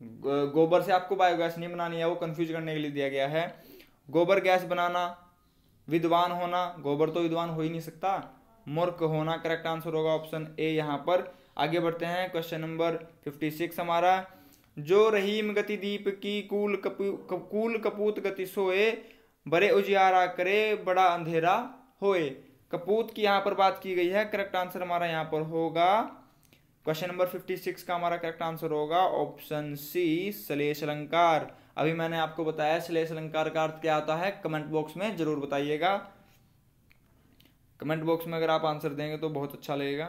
गोबर से आपको बायोगैस नहीं बनानी है, वो कंफ्यूज करने के लिए दिया गया है। गोबर गैस बनाना, विद्वान होना, गोबर तो विद्वान हो ही नहीं सकता। मूर्ख होना, करेक्ट आंसर होगा ऑप्शन ए यहाँ पर। आगे बढ़ते हैं क्वेश्चन नंबर 56 हमारा। जो रहीम गति दीप की कूल कपूत गति सोए, बड़े उजियारा करे बड़ा अंधेरा होए। कपूत की यहाँ पर बात की गई है, करेक्ट आंसर हमारा यहाँ पर होगा क्वेश्चन नंबर 56 का हमारा करेक्ट आंसर होगा ऑप्शन सी श्लेष अलंकार। अभी मैंने आपको बताया श्लेष अलंकार का अर्थ क्या आता है, कमेंट बॉक्स में जरूर बताइएगा। कमेंट बॉक्स में अगर आप आंसर देंगे तो बहुत अच्छा लगेगा।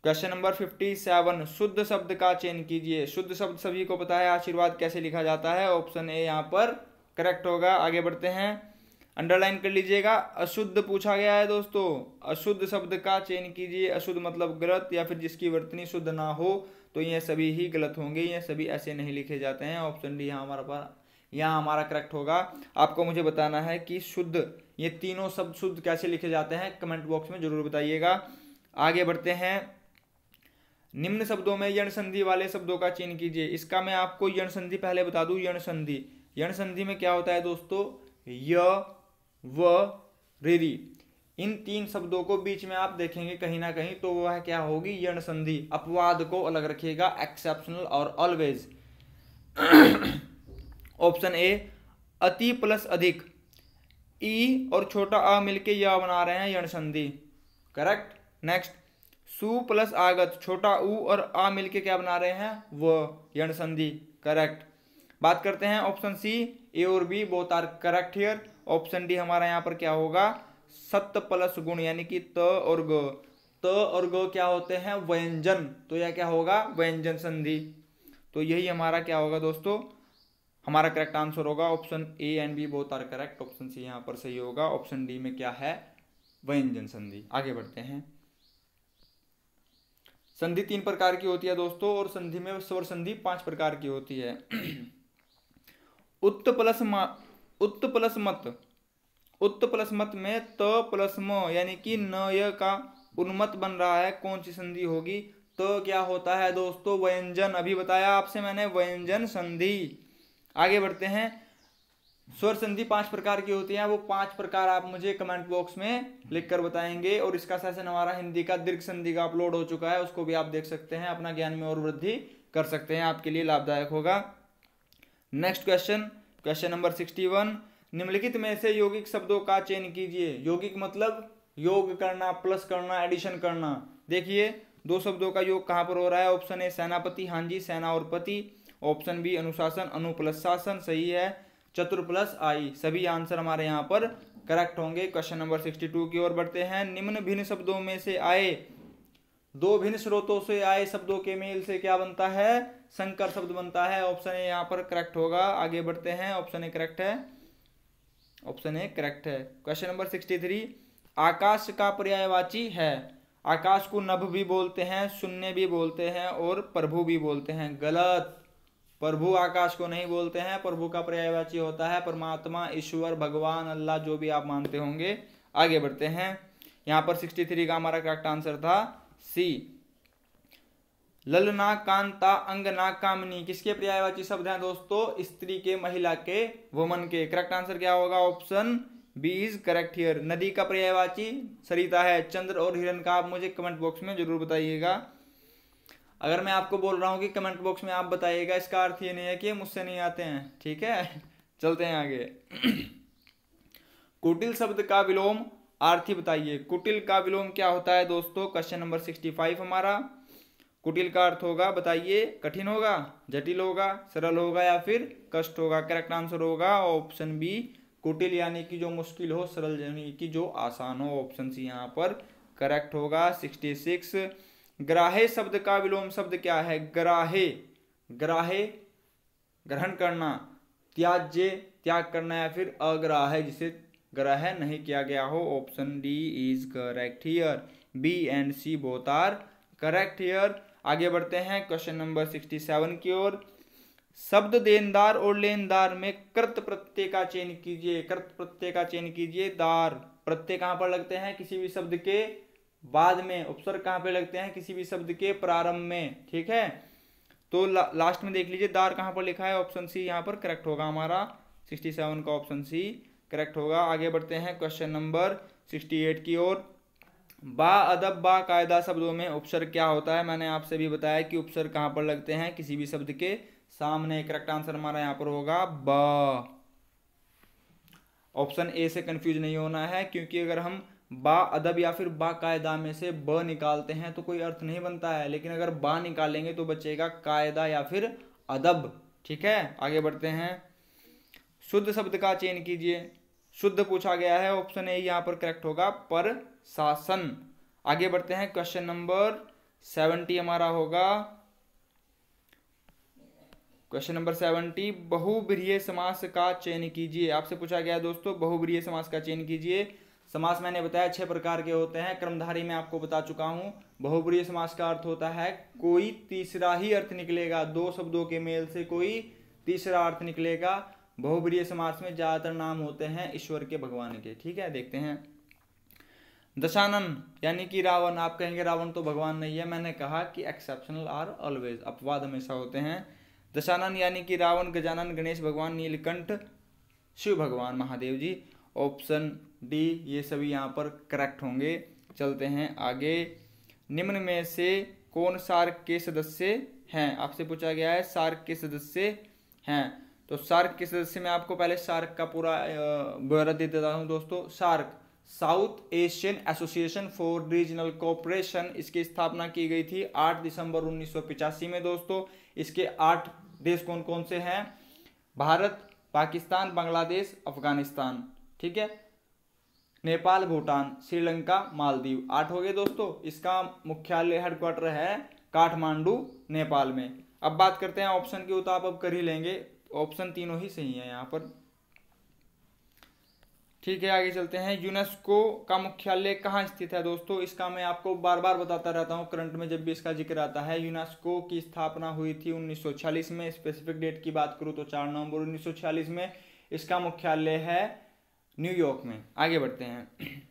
Question number 57। शुद्ध शब्द का चयन कीजिए। शुद्ध शब्द सभी को पता है, आशीर्वाद कैसे लिखा जाता है, ऑप्शन ए यहाँ पर करेक्ट होगा। आगे बढ़ते हैं, अंडरलाइन कर लीजिएगा, अशुद्ध पूछा गया है दोस्तों। अशुद्ध शब्द का चयन कीजिए। अशुद्ध मतलब गलत या फिर जिसकी वर्तनी शुद्ध ना हो, तो ये सभी ही गलत होंगे, ये सभी ऐसे नहीं लिखे जाते हैं। ऑप्शन डी यहाँ हमारा करेक्ट होगा। आपको मुझे बताना है कि शुद्ध, ये तीनों शब्द शुद्ध कैसे लिखे जाते हैं, कमेंट बॉक्स में जरूर बताइएगा। आगे बढ़ते हैं। निम्न शब्दों में यण संधि वाले शब्दों का चयन कीजिए। इसका मैं आपको यण संधि पहले बता दूं। यण संधि में क्या होता है दोस्तों, य व ऋ, इन तीन शब्दों को बीच में आप देखेंगे कहीं ना कहीं, तो वह क्या होगी, यण संधि। अपवाद को अलग रखिएगा, एक्सेप्शनल और ऑलवेज। ऑप्शन ए अति प्लस अधिक, ई और छोटा अ मिलके यह बना रहे हैं यण संधि, करेक्ट। नेक्स्ट, सु प्लस आगत, छोटा उ और आ मिलके क्या बना रहे हैं, व, यण संधि, करेक्ट। बात करते हैं ऑप्शन सी, ए और B both are correct here. Option D हमारा यहाँ पर क्या होगा, सत्य प्लस गुण, यानी कि त और ग। त और ग क्या होते हैं, व्यंजन, तो यह क्या होगा, व्यंजन संधि। तो यही हमारा क्या होगा दोस्तों, हमारा करेक्ट आंसर होगा option A and B both are correct. Option C यहाँ पर सही होगा। ऑप्शन डी में क्या है, व्यंजन संधि। आगे बढ़ते हैं। संधि 3 प्रकार की होती है दोस्तों, और संधि में स्वर संधि 5 प्रकार की होती है। उत्त प्लस उत्त प्लस मत, उत्त प्लस मत में त प्लस म यानी कि न य का उन्मत बन रहा है, कौन सी संधि होगी? तो क्या होता है दोस्तों? व्यंजन। अभी बताया आपसे मैंने, व्यंजन संधि। आगे बढ़ते हैं। स्वर संधि 5 प्रकार की होती है, वो 5 प्रकार आप मुझे कमेंट बॉक्स में लिखकर बताएंगे। और इसका सेशन हमारा हिंदी का दीर्घ संधि का अपलोड हो चुका है, उसको भी आप देख सकते हैं, अपना ज्ञान में और वृद्धि कर सकते हैं, आपके लिए लाभदायक होगा। Next question, question number 61। निम्नलिखित में से यौगिक शब्दों का चयन कीजिए। यौगिक मतलब योग करना, प्लस करना, एडिशन करना। देखिए 2 शब्दों का योग कहां पर हो रहा है? ऑप्शन ए सेनापति, हाँ जी, सेना और पति। ऑप्शन बी अनुशासन, अनु प्लस शासन, सही है। चतुर प्लस आई, सभी आंसर हमारे यहाँ पर करेक्ट होंगे। क्वेश्चन नंबर 62 की ओर बढ़ते हैं। निम्न भिन्न शब्दों में से आए, 2 भिन्न स्रोतों से आए शब्दों के मेल से क्या बनता है? संकर शब्द बनता है। ऑप्शन ए यहाँ पर करेक्ट होगा। आगे बढ़ते हैं। ऑप्शन ए करेक्ट है, ऑप्शन ए करेक्ट है। Question number 63। आकाश का पर्यायवाची है। आकाश को नभ भी बोलते हैं, शून्य भी बोलते हैं और प्रभु भी बोलते हैं। गलत। प्रभु आकाश को नहीं बोलते हैं, प्रभु का पर्यायवाची होता है परमात्मा, ईश्वर, भगवान, अल्लाह, जो भी आप मानते होंगे। आगे बढ़ते हैं। यहाँ पर 63 का हमारा करेक्ट आंसर था सी। ललना, कांता, अंगना, कामनी किसके पर्यायवाची शब्द हैं दोस्तों? स्त्री के, महिला के, वुमन के। करेक्ट आंसर क्या होगा? Option B is correct here. नदी का पर्यायवाची सरिता है। चंद्र और हिरण का आप मुझे कमेंट बॉक्स में जरूर बताइएगा। अगर मैं आपको बोल रहा हूं कि कमेंट बॉक्स में आप बताइएगा, इसका अर्थ ये नहीं है कि मुझसे नहीं आते हैं, ठीक है। चलते हैं आगे। कुटिल शब्द का विलोम आर्थी बताइए। कुटिल का विलोम क्या होता है दोस्तों? क्वेश्चन नंबर 65 हमारा। कुटिल का अर्थ होगा, बताइए, कठिन होगा, जटिल होगा, सरल होगा या फिर कष्ट होगा? करेक्ट आंसर होगा ऑप्शन बी, कुटिल यानी कि जो मुश्किल हो, सरल यानी कि जो आसान हो। ऑप्शन सी यहाँ पर करेक्ट होगा। 66। ग्राहे शब्द का विलोम शब्द क्या है? ग्राहे, ग्राहे ग्रहण करना, त्याज्य त्याग करना या फिर अग्राह्य जिसे ग्रहण नहीं किया गया हो। Option D is correct here. B and C both are correct here. आगे बढ़ते हैं क्वेश्चन नंबर 67 की ओर। शब्द देनदार और लेनदार में कृत प्रत्यय का चयन कीजिए। कृत प्रत्यय का चयन कीजिए। दार प्रत्यय कहां पर लगते हैं? किसी भी शब्द के बाद में। उपसर्ग कहां पे लगते हैं? किसी भी शब्द के प्रारंभ में, ठीक है। तो लास्ट में देख लीजिए दार कहां पर लिखा है? ऑप्शन सी यहाँ पर करेक्ट होगा हमारा। 67 का ऑप्शन सी करेक्ट होगा। आगे बढ़ते हैं क्वेश्चन नंबर 68 की ओर। बा अदब बा कायदा शब्दों में उपसर्ग क्या होता है? मैंने आपसे भी बताया कि उपसर्ग कहां पर लगते हैं? किसी भी शब्द के सामने। करेक्ट आंसर हमारा यहाँ पर होगा बा। ऑप्शन ए से कंफ्यूज नहीं होना है, क्योंकि अगर हम बा अदब या फिर बा कायदा में से ब निकालते हैं तो कोई अर्थ नहीं बनता है, लेकिन अगर बा निकालेंगे तो बचेगा कायदा या फिर अदब, ठीक है। आगे बढ़ते हैं। शुद्ध शब्द का चयन कीजिए। शुद्ध पूछा गया है, ऑप्शन ए यहाँ पर करेक्ट होगा, पर शासन। आगे बढ़ते हैं क्वेश्चन नंबर 70 हमारा होगा। क्वेश्चन नंबर 70 बहुब्रीहि समास का चयन कीजिए। आपसे पूछा गया है दोस्तों बहुब्रीहि समास का चयन कीजिए। समास मैंने बताया 6 प्रकार के होते हैं, क्रमधारी में आपको बता चुका हूं। बहुब्रीहि समास का अर्थ होता है कोई तीसरा ही अर्थ निकलेगा, 2 शब्दों के मेल से कोई तीसरा अर्थ निकलेगा। बहुब्रीहि समास में ज्यादातर नाम होते हैं ईश्वर के, भगवान के, ठीक है। देखते हैं। दशानन यानी कि रावण। आप कहेंगे रावण तो भगवान नहीं है, मैंने कहा कि एक्सेप्शनल आर ऑलवेज, अपवाद हमेशा होते हैं। दशानन यानी कि रावण, गजानन, गणेश भगवान, नीलकंठ, शिव भगवान, महादेव जी। ऑप्शन डी ये सभी यहाँ पर करेक्ट होंगे। चलते हैं आगे। निम्न में से कौन सार्क के सदस्य हैं? आपसे पूछा गया है सार्क के सदस्य हैं, तो सार्क के सदस्य में आपको पहले सार्क का पूरा ब्यौरा दे देता हूँ दोस्तों। SAARC South Asian Association for Regional Cooperation, इसकी स्थापना की गई थी 8 दिसंबर 1985 में दोस्तों। इसके 8 देश कौन कौन से हैं? भारत, पाकिस्तान, बांग्लादेश, अफगानिस्तान, ठीक है, नेपाल, भूटान, श्रीलंका, मालदीव। 8 हो गए दोस्तों। इसका मुख्यालय हेडक्वार्टर है काठमांडू, नेपाल में। अब बात करते हैं ऑप्शन की, तो आप अब कर ही लेंगे, ऑप्शन तीनों ही सही है यहाँ पर, ठीक है। आगे चलते हैं। यूनेस्को का मुख्यालय कहाँ स्थित है दोस्तों? इसका मैं आपको बार बार बताता रहता हूँ करंट में जब भी इसका जिक्र आता है। यूनेस्को की स्थापना हुई थी 1946 में। स्पेसिफिक डेट की बात करूँ तो 4 नवंबर 1946 में। इसका मुख्यालय है न्यूयॉर्क में। आगे बढ़ते हैं।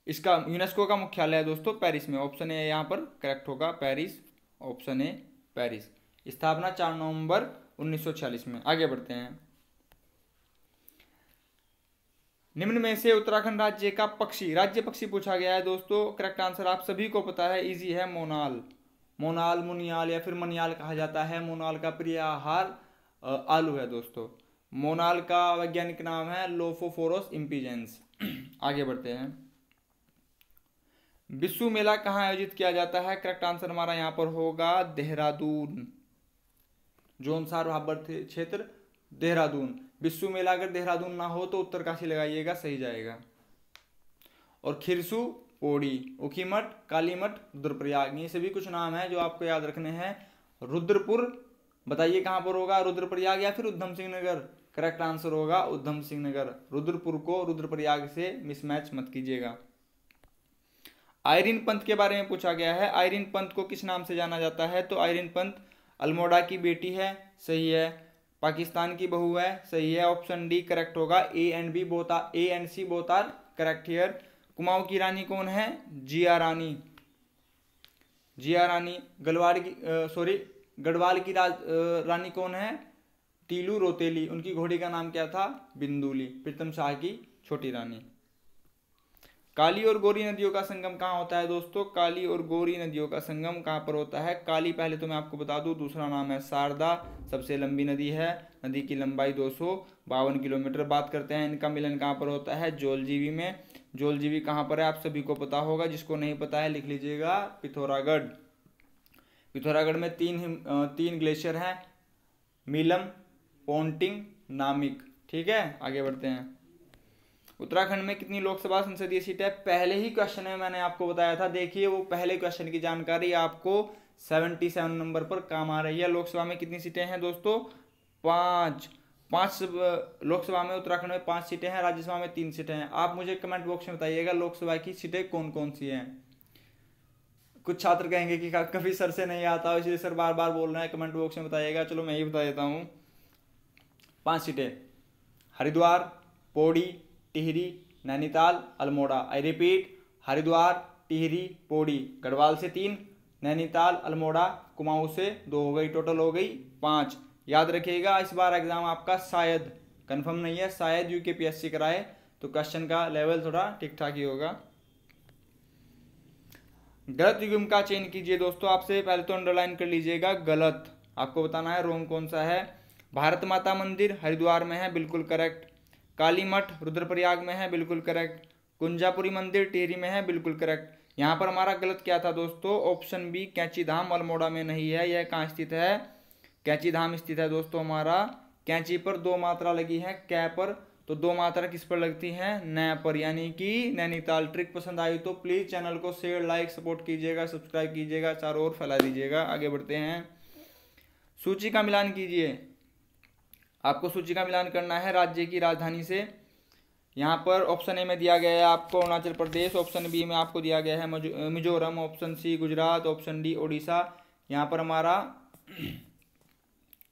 इसका यूनेस्को का मुख्यालय है दोस्तों पेरिस में। ऑप्शन ए यहाँ पर करेक्ट होगा, पेरिस। Option A Paris. स्थापना 4 नवंबर 1946 में। आगे बढ़ते हैं। निम्न में से उत्तराखंड राज्य का राज्य पक्षी पूछा गया है दोस्तों। करेक्ट आंसर आप सभी को पता है, इजी है, मोनाल। मोनाल, मुनियाल या फिर मनियाल कहा जाता है। मोनाल का प्रिय आहार आलू है दोस्तों। मोनाल का वैज्ञानिक नाम है लोफोफोरस इम्पिजेंस। आगे बढ़ते हैं। बिस्सू मेला कहाँ आयोजित किया जाता है? करेक्ट आंसर हमारा यहाँ पर होगा देहरादून। जोनसार भाबर क्षेत्र, देहरादून। बिस्सू मेला अगर देहरादून ना हो तो उत्तरकाशी लगाइएगा, सही जाएगा। और खिरसू, पौड़ी, ऊखीमठ, कालीमठ, रुद्रप्रयाग, ये सभी कुछ नाम है जो आपको याद रखने हैं। रुद्रपुर बताइए कहां पर होगा, रुद्रप्रयाग या फिर उधम सिंह नगर? करेक्ट आंसर होगा उधम सिंह नगर। रुद्रपुर को रुद्रप्रयाग से मिसमैच मत कीजिएगा। आइरीन पंत के बारे में पूछा गया है। आइरीन पंत को किस नाम से जाना जाता है? तो आइरीन पंत अल्मोड़ा की बेटी है, सही है। पाकिस्तान की बहू है, सही है। ऑप्शन डी करेक्ट होगा। A and C both are correct here. Kumaon की रानी कौन है? जिया रानी। जिया रानी। गढ़वाल की रानी कौन है? तीलू रोतेली। उनकी घोड़ी का नाम क्या था? बिंदुली। प्रीतम शाह की छोटी रानी। काली और गौरी नदियों का संगम कहाँ होता है दोस्तों? काली और गौरी नदियों का संगम कहाँ पर होता है? काली पहले तो मैं आपको बता दूं, दूसरा नाम है शारदा, सबसे लंबी नदी है। नदी की लंबाई 252 किलोमीटर। बात करते हैं इनका मिलन कहाँ पर होता है? जोलजीबी में। जोलजीबी कहाँ पर है आप सभी को पता होगा, जिसको नहीं पता है लिख लीजिएगा, पिथौरागढ़। पिथौरागढ़ में तीन ग्लेशियर हैं, मीलम, पोंटिंग, नामिक। ठीक है, आगे बढ़ते हैं। उत्तराखंड में कितनी लोकसभा संसदीय सीट है? पहले ही क्वेश्चन में मैंने आपको बताया था, देखिए वो पहले क्वेश्चन की जानकारी आपको 77 नंबर पर काम आ रही है। लोकसभा में कितनी सीटें हैं दोस्तों? 5 लोकसभा में उत्तराखंड में 5 सीटें हैं, राज्यसभा में 3 सीटें हैं। आप मुझे कमेंट बॉक्स में बताइएगा लोकसभा की सीटें कौन कौन सी हैं। कुछ छात्र कहेंगे कि कभी सर से नहीं आता हो इसलिए सर बार बार बोल रहे हैं, कमेंट बॉक्स में बताइएगा। चलो मैं ही बता देता हूँ। 5 सीटें, हरिद्वार, पौड़ी, टिहरी, नैनीताल, अल्मोड़ा। I repeat, Haridwar, Tehri, Pauri. गढ़वाल से 3, नैनीताल, अल्मोड़ा, कुमाऊं से 2 हो गई, टोटल हो गई 5। याद रखिएगा इस बार एग्जाम आपका शायद, कंफर्म नहीं है, शायद यूकेपीएससी कराए, तो क्वेश्चन का लेवल थोड़ा ठीक ठाक ही होगा। गलत युग्म का चयन कीजिए दोस्तों। आपसे पहले तो अंडरलाइन कर लीजिएगा, गलत आपको बताना है, रोंग कौन सा है। भारत माता मंदिर हरिद्वार में है, बिल्कुल करेक्ट। काली मठ रुद्रप्रयाग में है, बिल्कुल करेक्ट। कुंजापुरी मंदिर टिहरी में है, बिल्कुल करेक्ट। यहाँ पर हमारा गलत क्या था दोस्तों? ऑप्शन बी कैंची धाम अल्मोड़ा में नहीं है। यह कहाँ स्थित है? कैंची धाम स्थित है दोस्तों हमारा। कैंची पर 2 मात्रा लगी है, कै पर, तो 2 मात्रा किस पर लगती है? नै पर, यानी कि नैनीताल। ट्रिक पसंद आई तो प्लीज चैनल को शेयर, लाइक, सपोर्ट कीजिएगा, सब्सक्राइब कीजिएगा, चारों ओर फैला दीजिएगा। आगे बढ़ते हैं। सूची का मिलान कीजिए। आपको सूची का मिलान करना है राज्य की राजधानी से। यहाँ पर ऑप्शन ए में दिया गया है आपको अरुणाचल प्रदेश, ऑप्शन बी में आपको दिया गया है Mizoram, option C Gujarat, option D Odisha. यहाँ पर हमारा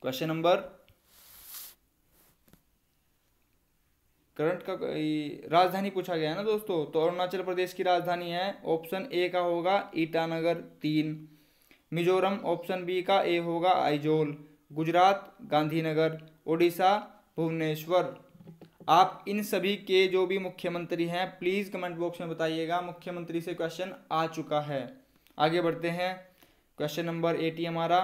क्वेश्चन नंबर करंट का राजधानी पूछा गया है ना दोस्तों, तो अरुणाचल प्रदेश की राजधानी है, ऑप्शन ए का होगा ईटानगर 3। मिजोरम ऑप्शन बी का ए होगा आइजोल। गुजरात गांधीनगर। ओडिशा भुवनेश्वर। आप इन सभी के जो भी मुख्यमंत्री हैं प्लीज कमेंट बॉक्स में बताइएगा। मुख्यमंत्री से क्वेश्चन आ चुका है। आगे बढ़ते हैं। क्वेश्चन नंबर 80 हमारा।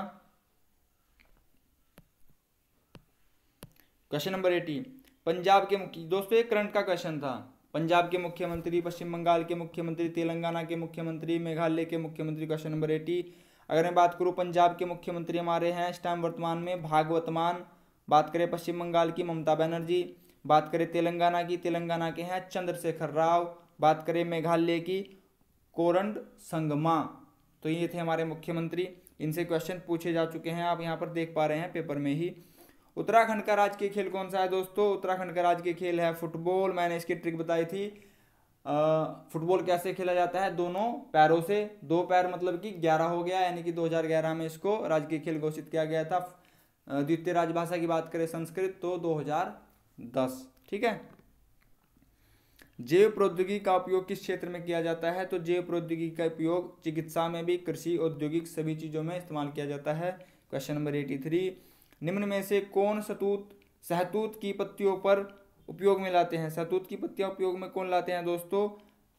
क्वेश्चन नंबर 80, पंजाब के दोस्तों एक करंट का क्वेश्चन था। पंजाब के मुख्यमंत्री, पश्चिम बंगाल के मुख्यमंत्री, तेलंगाना के मुख्यमंत्री, मेघालय के मुख्यमंत्री। Question number 80। अगर मैं बात करूं पंजाब के मुख्यमंत्री हमारे हैं इस टाइम वर्तमान में भागवत मान। बात करें पश्चिम बंगाल की ममता बनर्जी। बात करें तेलंगाना की, तेलंगाना के हैं चंद्रशेखर राव। बात करें मेघालय की, कोरंड संगमा। तो ये थे हमारे मुख्यमंत्री, इनसे क्वेश्चन पूछे जा चुके हैं, आप यहाँ पर देख पा रहे हैं पेपर में ही। उत्तराखंड का राजकीय खेल कौन सा है दोस्तों? उत्तराखंड का राजकीय खेल है फुटबॉल। मैंने इसकी ट्रिक बताई थी। फुटबॉल कैसे खेला जाता है? दोनों पैरों से। 2 पैर मतलब कि 11 हो गया, यानी कि 2011 में इसको राजकीय खेल घोषित किया गया था। द्वितीय राजभाषा की बात करें संस्कृत तो 2010। ठीक है। जैव प्रौद्योगिकी का उपयोग किस क्षेत्र में किया जाता है? तो जैव प्रौद्योगिकी का उपयोग चिकित्सा में भी, कृषि, औद्योगिक सभी चीजों में इस्तेमाल किया जाता है। क्वेश्चन नंबर 83, निम्न में से कौन शहतूत की पत्तियों पर उपयोग में लाते हैं? शहतूत की पत्तियां उपयोग में कौन लाते हैं दोस्तों?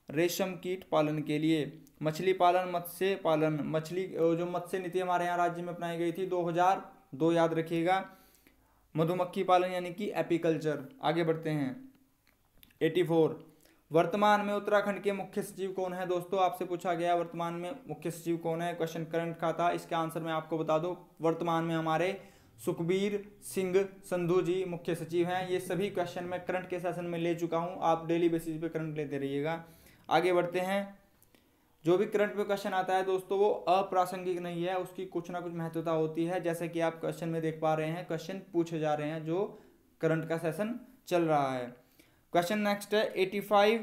रेशम कीट पालन के लिए। मछली पालन, मत्स्य पालन, मछली जो मत्स्य नीति हमारे यहाँ राज्य में अपनाई गई थी 2002, याद रखिएगा। मधुमक्खी पालन यानी कि एपीकल्चर। आगे बढ़ते हैं। 84, वर्तमान में उत्तराखंड के मुख्य सचिव कौन है? दोस्तों आपसे पूछा गया वर्तमान में मुख्य सचिव कौन है, क्वेश्चन करंट का था। इसका आंसर मैं आपको बता दूं, वर्तमान में हमारे सुखबीर सिंह संधू जी मुख्य सचिव हैं। ये सभी क्वेश्चन मैं करंट के सेशन में ले चुका हूं, आप डेली बेसिस पे करंट लेते रहिएगा। आगे बढ़ते हैं। जो भी करंट पे क्वेश्चन आता है दोस्तों वो अप्रासंगिक नहीं है, उसकी कुछ ना कुछ महत्वता होती है। जैसे कि आप क्वेश्चन में देख पा रहे हैं, क्वेश्चन पूछे जा रहे हैं जो करंट का सेशन चल रहा है। क्वेश्चन नेक्स्ट है 85,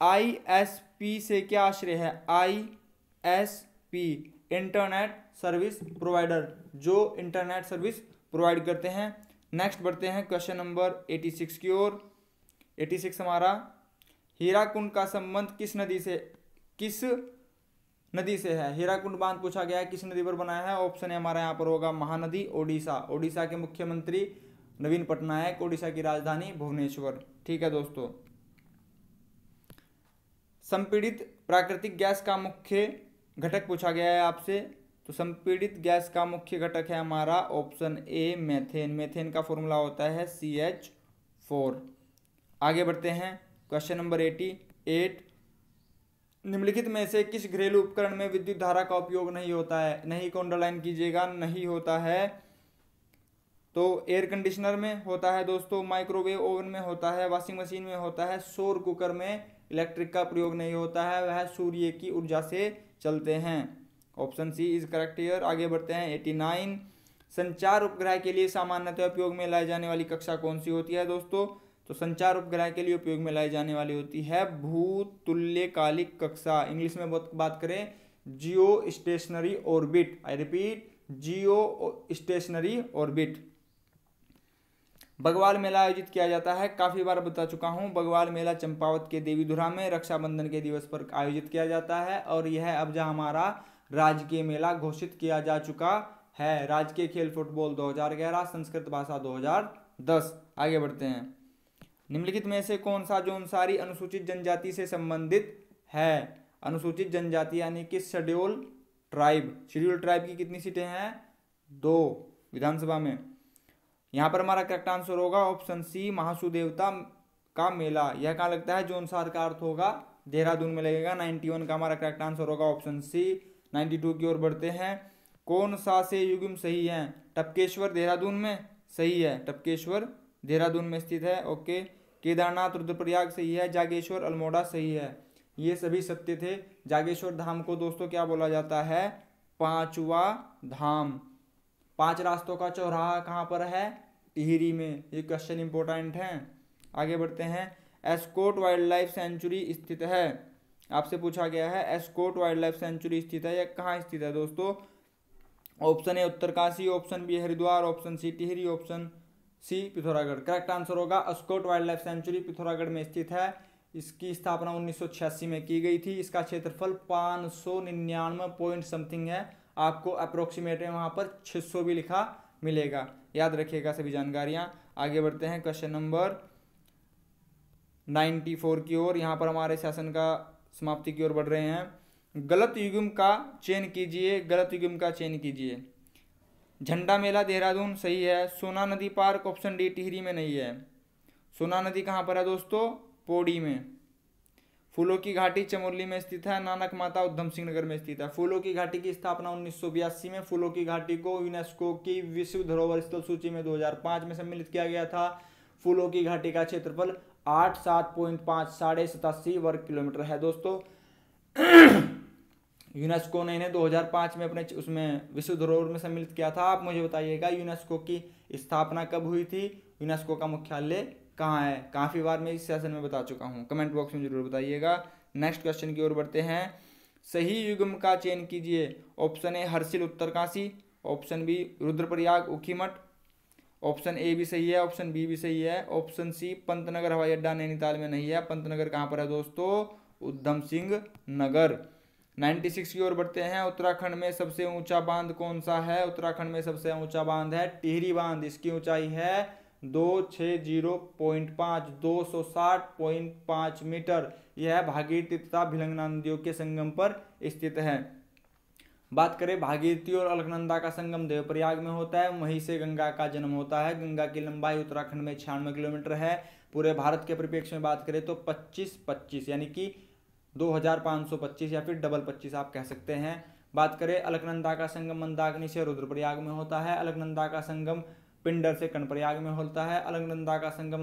ISP से क्या आश्रय है? ISP इंटरनेट सर्विस प्रोवाइडर, जो इंटरनेट सर्विस प्रोवाइड करते हैं। नेक्स्ट बढ़ते हैं क्वेश्चन नंबर 86 की ओर। 86 हमारा, हीराकुंड का संबंध किस नदी से है? हीराकुंड बांध पूछा गया है, किस नदी पर बना है? ऑप्शन है हमारा यहाँ पर होगा महानदी, ओडिशा। ओडिशा के मुख्यमंत्री नवीन पटनायक, ओडिशा की राजधानी भुवनेश्वर। ठीक है दोस्तों। संपीड़ित प्राकृतिक गैस का मुख्य घटक पूछा गया है आपसे, तो संपीड़ित गैस का मुख्य घटक है हमारा ऑप्शन ए मेथेन। मेथेन का फॉर्मूला होता है CH4। आगे बढ़ते हैं। क्वेश्चन नंबर 88, निम्नलिखित में से किस घरेलू उपकरण में विद्युत धारा का उपयोग नहीं होता है? नहीं को अंडरलाइन कीजिएगा, नहीं होता है। तो एयर कंडीशनर में होता है दोस्तों, माइक्रोवेव ओवन में होता है, वॉशिंग मशीन में होता है, सौर कुकर में इलेक्ट्रिक का प्रयोग नहीं होता है, वह सूर्य की ऊर्जा से चलते हैं। Option C is correct here. आगे बढ़ते हैं 89, संचार उपग्रह के लिए सामान्यतः उपयोग में लाई जाने वाली कक्षा कौन सी होती है दोस्तों? तो संचार उपग्रह के लिए उपयोग में लाई जाने वाली होती है भूतुल्यकालिक कक्षा। इंग्लिश में बात करें geostationary orbit. I repeat, geostationary orbit. Bagwal मेला आयोजित किया जाता है, काफी बार बता चुका हूं। बगवाल मेला चंपावत के देवीधुरा में रक्षाबंधन के दिवस पर आयोजित किया जाता है और यह अब जहां हमारा राजकीय मेला घोषित किया जा चुका है। राजकीय खेल फुटबॉल 2011, संस्कृत भाषा 2010। आगे बढ़ते हैं। निम्नलिखित में से कौन सा जौनसारी अनुसूचित जनजाति से संबंधित है? अनुसूचित जनजाति यानी कि शेड्यूल ट्राइब। शेड्यूल ट्राइब की कितनी सीटें हैं? 2 विधानसभा में। यहाँ पर हमारा करेक्ट आंसर होगा ऑप्शन सी महासू देवता का मेला। यह कहाँ लगता है? जौनसार का अर्थ होगा देहरादून में लगेगा। 91 का हमारा करेक्ट आंसर होगा ऑप्शन सी। 92 की ओर बढ़ते हैं। कौन सा से युग्म सही है? टपकेश्वर देहरादून में सही है, टपकेश्वर देहरादून में स्थित है। ओके। केदारनाथ रुद्रप्रयाग सही है, जागेश्वर अल्मोड़ा सही है। ये सभी सत्य थे। जागेश्वर धाम को दोस्तों क्या बोला जाता है? 5वां धाम। 5 रास्तों का चौराहा कहाँ पर है? टिहरी में। ये क्वेश्चन इंपॉर्टेंट है। आगे बढ़ते हैं। एस्कोट वाइल्ड लाइफ सेंचुरी स्थित है, आपसे पूछा गया है एस्कोट वाइल्ड लाइफ सेंचुरी स्थित है, यह कहाँ स्थित है दोस्तों? Option A Uttarkashi, option B Haridwar, option C Tehri, option C Pithoragarh. Correct answer होगा Askot wildlife sanctuary Pithoragarh में स्थित है। इसकी स्थापना 1986 में की गई थी। इसका क्षेत्रफल 599 पॉइंट समथिंग है। आपको अप्रोक्सीमेट में वहां पर 600 भी लिखा मिलेगा, याद रखिएगा सभी जानकारियां। आगे बढ़ते हैं क्वेश्चन नंबर 94 की ओर। यहाँ पर हमारे सेशन का समाप्ति की ओर बढ़ रहे हैं। गलत युग्म का चयन कीजिए, गलत युग्म का चयन कीजिए। झंडा मेला देहरादून सही है। सोना नदी पार्क ऑप्शन डी टिहरी में नहीं है। सोना नदी कहाँ पर है दोस्तों? पौड़ी में। फूलों की घाटी चमोली में स्थित है। नानक माता उधम सिंह नगर में स्थित है। फूलों की घाटी की स्थापना 1982 में। फूलों की घाटी को यूनेस्को की विश्व धरोहर स्थल सूची में 2005 में सम्मिलित किया गया था। फूलों की घाटी का क्षेत्रफल 87.5 87 वर्ग किलोमीटर है दोस्तों। यूनेस्को ने इन्हें 2005 में अपने उसमें विश्व धरोहर में सम्मिलित किया था। आप मुझे बताइएगा यूनेस्को की स्थापना कब हुई थी? यूनेस्को का मुख्यालय कहाँ है? काफी बार मैं इस सेशन में बता चुका हूँ, कमेंट बॉक्स में जरूर बताइएगा। नेक्स्ट क्वेश्चन की ओर बढ़ते हैं। सही युग्म का चयन कीजिए। Option A Harshil Uttarkashi, option B Rudraprayag Ukhimath, option A भी सही है, ऑप्शन बी भी सही है। ऑप्शन सी पंतनगर हवाई अड्डा नैनीताल में नहीं है। पंतनगर कहाँ पर है दोस्तों? उधम सिंह नगर। 96 की ओर बढ़ते हैं। उत्तराखंड में सबसे ऊंचा बांध कौन सा है? उत्तराखंड में सबसे ऊंचा बांध है टिहरी बांध। इसकी ऊंचाई है 260.5 260.5 मीटर। यह भागीरथी तथा भिलंगना नदियों के संगम पर स्थित है। बात करें भागीरथी और अलकनंदा का संगम देवप्रयाग में होता है। वहीं से गंगा का जन्म होता है। गंगा की लंबाई उत्तराखंड में 96 किलोमीटर है। पूरे भारत के परिप्रेक्ष्य में बात करें तो 25-25 यानी कि 2525 या फिर डबल 25 आप कह सकते हैं। बात करें अलकनंदा का संगम मंदाकिनी से रुद्रप्रयाग में होता है। अलकनंदा का संगम पिंडर से कर्णप्रयाग में होता है। अलकनंदा का संगम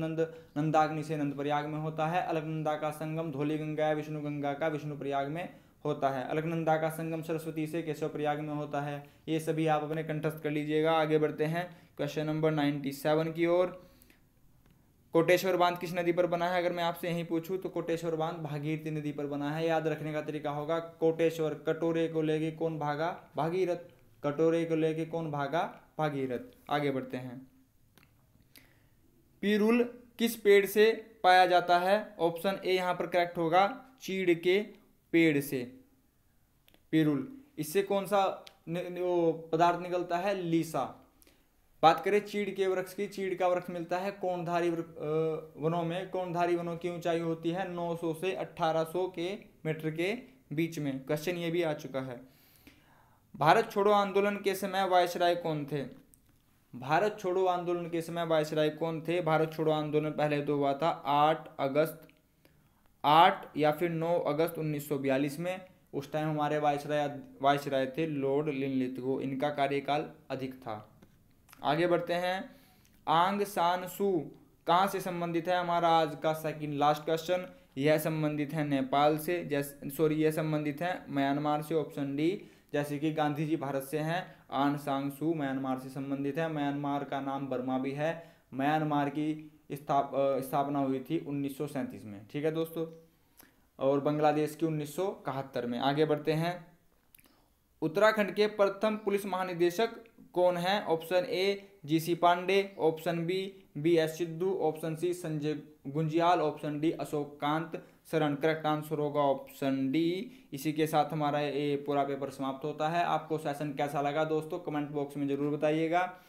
नंदाग्नि से नंदप्रयाग में होता है। अलकनंदा का संगम धौलीगंगा या विष्णुगंगा का विष्णुप्रयाग में होता है। अलकनंदा का संगम सरस्वती से केशवप्रयाग में होता है। ये सभी आप अपने कंठस्थ कर लीजिएगा। आगे बढ़ते हैं क्वेश्चन नंबर 97 की ओर। कोटेश्वर बांध किस नदी पर बना है? अगर मैं आपसे यही पूछूं तो कोटेश्वर बांध भागीरथी नदी पर बना है। याद रखने का तरीका होगा कोटेश्वर, कटोरे को लेके कौन भागा? भागीरथ। कटोरे को लेके कौन भागा? भागीरथ। आगे बढ़ते हैं। पिरूल किस पेड़ से पाया जाता है? ऑप्शन ए यहां पर करेक्ट होगा, चीड़ के पेड़ से। पिरूल, इससे कौन सा पदार्थ निकलता है? लीसा। बात करें चीड़ के वृक्ष की, चीड़ का वृक्ष मिलता है कोणधारी वनों में। कोणधारी वनों की ऊंचाई होती है 900 से 1800 के मीटर के बीच में। क्वेश्चन ये भी आ चुका है। भारत छोड़ो आंदोलन के समय वायसराय कौन थे? भारत छोड़ो आंदोलन के समय वायसराय कौन थे? भारत छोड़ो आंदोलन पहले तो हुआ था 8 या फिर 9 अगस्त 1942 में। उस टाइम हमारे वायसराय थे लॉर्ड लिनलिथगो। इनका कार्यकाल अधिक था। आगे बढ़ते हैं। आंग सान सू कहाँ से संबंधित है? हमारा आज का सेकंड लास्ट क्वेश्चन। यह संबंधित है नेपाल से, यह संबंधित है म्यांमार से। Option D. जैसे कि गांधी जी भारत से हैं, आंग सान सू म्यांमार से संबंधित है। म्यांमार का नाम बर्मा भी है। म्यांमार की स्थापना हुई थी 1937 में। ठीक है दोस्तों। और बांग्लादेश की 1971 में। आगे बढ़ते हैं। उत्तराखंड के प्रथम पुलिस महानिदेशक कौन है? Option A GC Pande, option B S Sidhu, option C Sanjay Gunjiyal, option D Ashok Kant Sharan. Correct answer होगा ऑप्शन डी। इसी के साथ हमारा ये पूरा पेपर समाप्त होता है। आपको सेशन कैसा लगा दोस्तों कमेंट बॉक्स में जरूर बताइएगा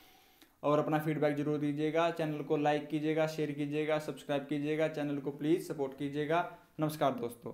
और अपना फीडबैक जरूर दीजिएगा। चैनल को लाइक कीजिएगा, शेयर कीजिएगा, सब्सक्राइब कीजिएगा। चैनल को प्लीज़ सपोर्ट कीजिएगा। नमस्कार दोस्तों।